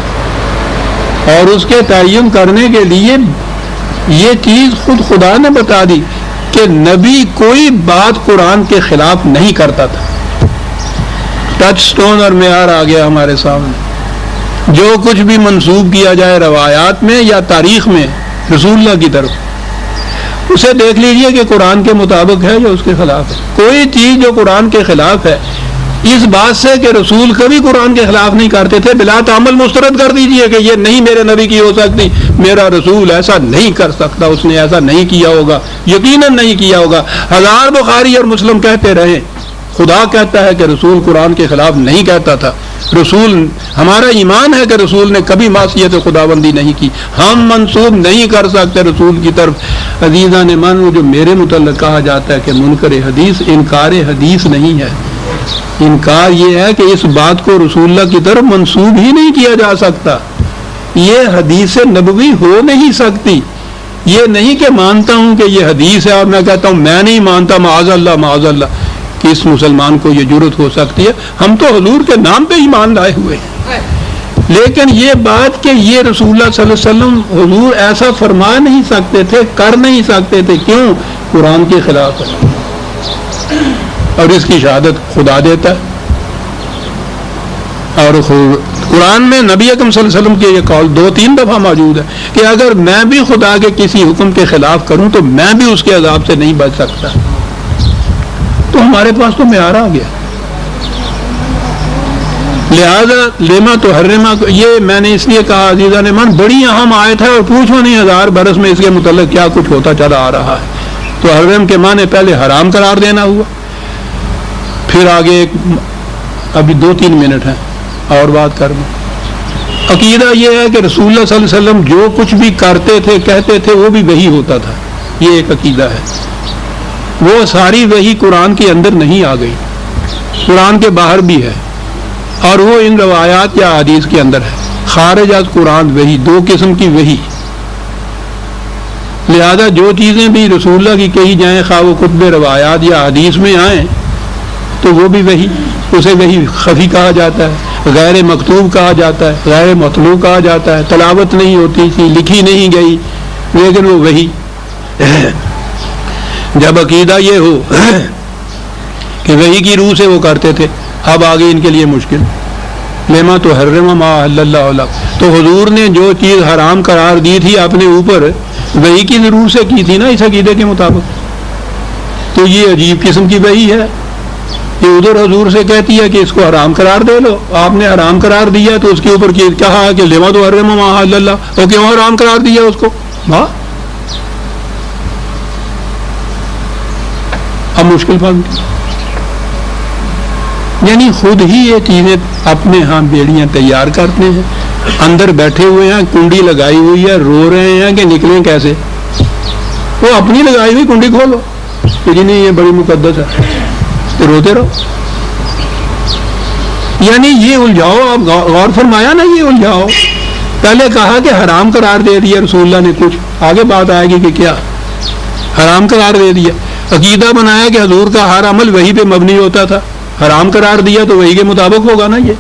اور اس کے تعین کرنے کے لیے یہ چیز خود خدا نے بتا دی کہ نبی کوئی بات قرآن کے خلاف نہیں کرتا تھا. ٹچ سٹون اور معیار آ گیا ہمارے سامنے. جو کچھ بھی منسوب کیا جائے روایات میں یا تاریخ میں رسول اللہ کی طرف، اسے دیکھ لیجئے کہ قرآن کے مطابق ہے یا اس کے خلاف ہے. کوئی چیز جو قرآن کے خلاف ہے، اس بات سے کہ رسول کبھی قرآن کے خلاف نہیں کرتے تھے بلا تعمل مسترد کر دیجئے کہ یہ نہیں میرے نبی کی ہو سکتی، میرا رسول ایسا نہیں کر سکتا، اس نے ایسا نہیں کیا ہوگا، یقیناً نہیں کیا ہوگا. 1000 بخاری اور مسلم کہتے رہے خدا کہتا ہے کہ رسول قرآن کے خلاف نہیں کہتا تھا. رسول ہمارا ایمان ہے کہ رسول نے کبھی معصیت خداوندی نہیں کی. ہم منسوب نہیں کر سکتے رسول کی طرف. عزیزان من جو میرے متعلق کہا جاتا ہے کہ منکر حدیث، انکار حدیث نہیں ہے. انکار یہ ہے کہ اس بات کو رسول اللہ کی طرف منسوب ہی نہیں کیا جا سکتا. یہ حدیث نبوی ہو نہیں سکتی. یہ نہیں کہ مانتا ہوں کہ یہ حدیث ہے اور میں کہتا ہوں میں نہیں مانتا، معاذ اللہ معاذ اللہ. کس مسلمان کو یہ جرت ہو سکتی ہے؟ ہم تو حضور کے نام پہ ایمان لائے ہوئے ہیں. لیکن یہ بات کہ یہ رسول اللہ صلی اللہ علیہ وسلم حضور ایسا فرما نہیں سکتے تھے، کر نہیں سکتے تھے. کیوں؟ قرآن کے خلاف ہے اور اس کی شہادت خدا دیتا ہے. اور قرآن میں نبی اکرم صلی اللہ علیہ وسلم کے یہ قول 2-3 دفعہ موجود ہے کہ اگر میں بھی خدا کے کسی حکم کے خلاف کروں تو میں بھی اس کے عذاب سے نہیں بچ سکتا. تو ہمارے پاس تو معیار آ گیا. لہذا لیما تو حرما، یہ میں نے اس لیے کہا عزیزان من بڑی اہم آیت ہے اور پوچھو نہیں 1000 برس میں اس کے متعلق کیا کچھ ہوتا چلا آ رہا ہے. تو حرم کے معنی پہلے حرام قرار دینا ہوا، پھر آگے ابھی 2-3 منٹ ہیں اور بات کر دوں. عقیدہ یہ ہے کہ رسول اللہ صلی اللہ علیہ وسلم جو کچھ بھی کرتے تھے کہتے تھے وہ بھی وحی ہوتا تھا. یہ ایک عقیدہ ہے. وہ ساری وحی قرآن کے اندر نہیں آ گئی، قرآن کے باہر بھی ہے اور وہ ان روایات یا حدیث کے اندر ہے. خارج از قرآن وحی، 2 قسم کی وحی. لہذا جو چیزیں بھی رسول اللہ کی کہی جائیں خواہ وہ کتب روایات یا حدیث میں آئیں تو وہ بھی وحی. اسے وحی خفی کہا جاتا ہے، غیر مکتوب کہا جاتا ہے، غیر مطلوع کہا جاتا ہے. تلاوت نہیں ہوتی تھی، لکھی نہیں گئی، لیکن وہ وحی. جب عقیدہ یہ ہو کہ وحی کی روح سے وہ کرتے تھے، اب آگے ان کے لیے مشکل. لما تو حرم ما احل اللہ لک، تو حضور نے جو چیز حرام قرار دی تھی اپنے اوپر وحی کی روح سے کی تھی نا اس عقیدے کے مطابق. تو یہ عجیب قسم کی وحی ہے کہ ادھر حضور سے کہتی ہے کہ اس کو حرام قرار دے لو. آپ نے حرام قرار دیا تو اس کے اوپر کہا کہ لما تو حرم ما احل اللہ، اور کیوں حرام قرار دیا اس کو؟ ہاں اب مشکل بات. یعنی خود ہی یہ چیزیں اپنے ہاں بیڑیاں تیار کرتے ہیں، اندر بیٹھے ہوئے ہیں، کنڈی لگائی ہوئی ہے، رو رہے ہیں کہ نکلیں کیسے. وہ اپنی لگائی ہوئی کنڈی کھولو کہ جی نہیں یہ بڑی مقدس ہے، تو روتے رہو. یعنی یہ الجھاؤ، آپ غور فرمایا نا، یہ الجھاؤ. پہلے کہا کہ حرام قرار دے دیا رسول اللہ نے، کچھ آگے بات آئے گی کہ کیا حرام قرار دے دیا. عقیدہ بنایا کہ حضور کا ہر عمل وحی پہ مبنی ہوتا تھا، حرام قرار دیا تو وحی کے مطابق ہوگا نا. یہ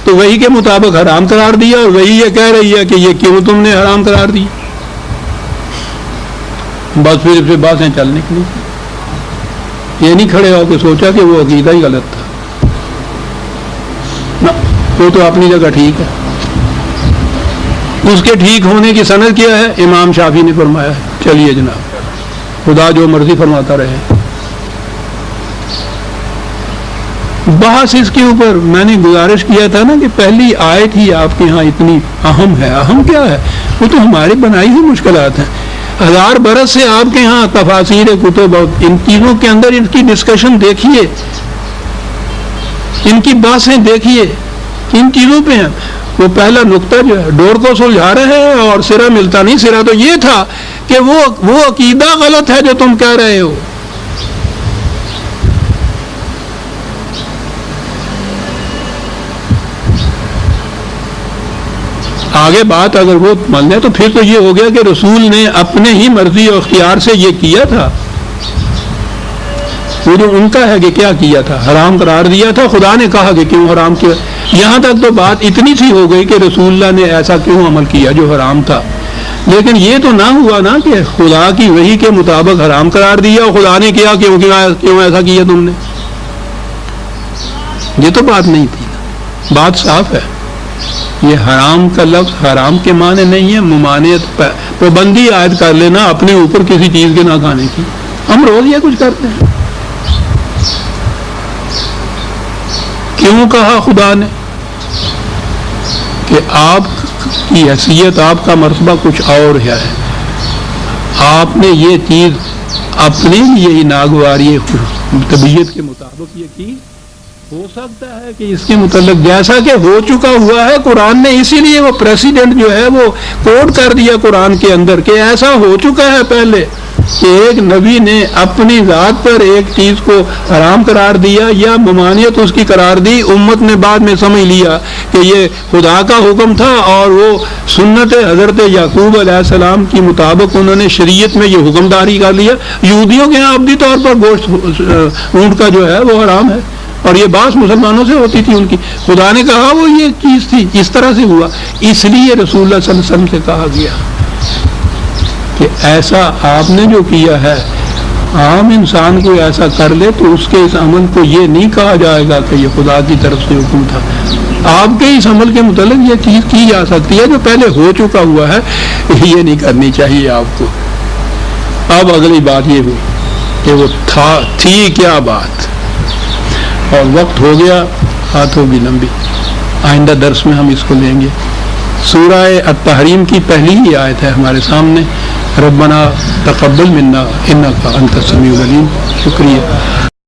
تو وحی کے مطابق حرام قرار دیا اور وحی یہ کہہ رہی ہے کہ یہ کیوں تم نے حرام قرار دی. بس پھر باتیں چل نکلی. یہ نہیں کھڑے ہو کے سوچا کہ وہ عقیدہ ہی غلط تھا. وہ تو اپنی جگہ ٹھیک ہے. اس کے ٹھیک ہونے کی سند کیا ہے؟ امام شافعی نے فرمایا ہے. چلیے جناب، خدا جو مرضی فرماتا رہے. بحث اس کے اوپر میں نے گزارش کیا تھا نا کہ پہلی آیت ہی آپ کے ہاں اتنی اہم ہے. اہم کیا ہے؟ وہ تو ہماری بنائی ہوئی مشکلات ہیں. 1000 برس سے آپ کے ہاں تفاسیر کتب، ان چیزوں کے اندر ان کی ڈسکشن دیکھیے، ان کی باتیں دیکھیے، ان چیزوں پہ ہیں. وہ پہلا نقطہ جو ہے ڈور کو سلجھا رہے ہیں اور سرا ملتا نہیں. سرا تو یہ تھا کہ وہ عقیدہ غلط ہے جو تم کہہ رہے ہو. آگے بات اگر وہ مان لیں تو پھر تو یہ ہو گیا کہ رسول نے اپنے ہی مرضی اور اختیار سے یہ کیا تھا. وہ جو ان کا ہے کہ کیا کیا تھا، حرام قرار دیا تھا. خدا نے کہا کہ کیوں حرام کیا. یہاں تک تو بات اتنی سی ہو گئی کہ رسول اللہ نے ایسا کیوں عمل کیا جو حرام تھا. لیکن یہ تو نہ ہوا نا کہ خدا کی وحی کے مطابق حرام قرار دیا اور خدا نے کیا کیوں ایسا کیا تم نے. یہ تو بات نہیں تھی. بات صاف ہے. یہ حرام کا لفظ حرام کے معنی نہیں ہے ممانعت، پابندی عائد کر لینا اپنے اوپر کسی چیز کے نہ کھانے کی. ہم روز یہ کچھ کرتے ہیں. کیوں کہا خدا نے کہ آپ کی حیثیت، آپ کا مرتبہ کچھ اور ہے. آپ نے یہ چیز اپنے لیے ہی ناگواری طبیعت کے مطابق یہ کی، ہو سکتا ہے کہ اس کے متعلق جیسا کہ ہو چکا ہوا ہے قرآن نے، اسی لیے وہ پریسیڈنٹ جو ہے وہ کوٹ کر دیا قرآن کے اندر کہ ایسا ہو چکا ہے پہلے کہ ایک نبی نے اپنی ذات پر ایک چیز کو حرام قرار دیا یا ممانعت اس کی قرار دی، امت نے بعد میں سمجھ لیا کہ یہ خدا کا حکم تھا اور وہ سنت حضرت یعقوب علیہ السلام کی مطابق انہوں نے شریعت میں یہ حکم داری کر لیا۔ یہودیوں کے ہاں ابدی طور پر گوشت اونٹ کا جو ہے وہ حرام ہے، اور یہ بات مسلمانوں سے ہوتی تھی ان کی، خدا نے کہا وہ یہ چیز تھی، اس طرح سے ہوا، اس لیے رسول اللہ صلی اللہ علیہ وسلم سے کہا گیا کہ ایسا آپ نے جو کیا ہے، عام انسان کو ایسا کر لے تو اس کے اس عمل کو یہ نہیں کہا جائے گا کہ یہ خدا کی طرف سے حکم تھا، آپ کے اس عمل کے متعلق یہ چیز کی جا سکتی ہے جو پہلے ہو چکا ہوا ہے، یہ نہیں کرنی چاہیے آپ کو۔ اب اگلی بات یہ ہوئی کہ وہ تھی کیا بات، اور وقت ہو گیا، ہاتھوں بھی لمبی، آئندہ درس میں ہم اس کو لیں گے۔ سورہ التحریم کی پہلی ہی آیت ہے ہمارے سامنے، ربنا تقبل منا انک انت السمیع العلیم۔ شکریہ۔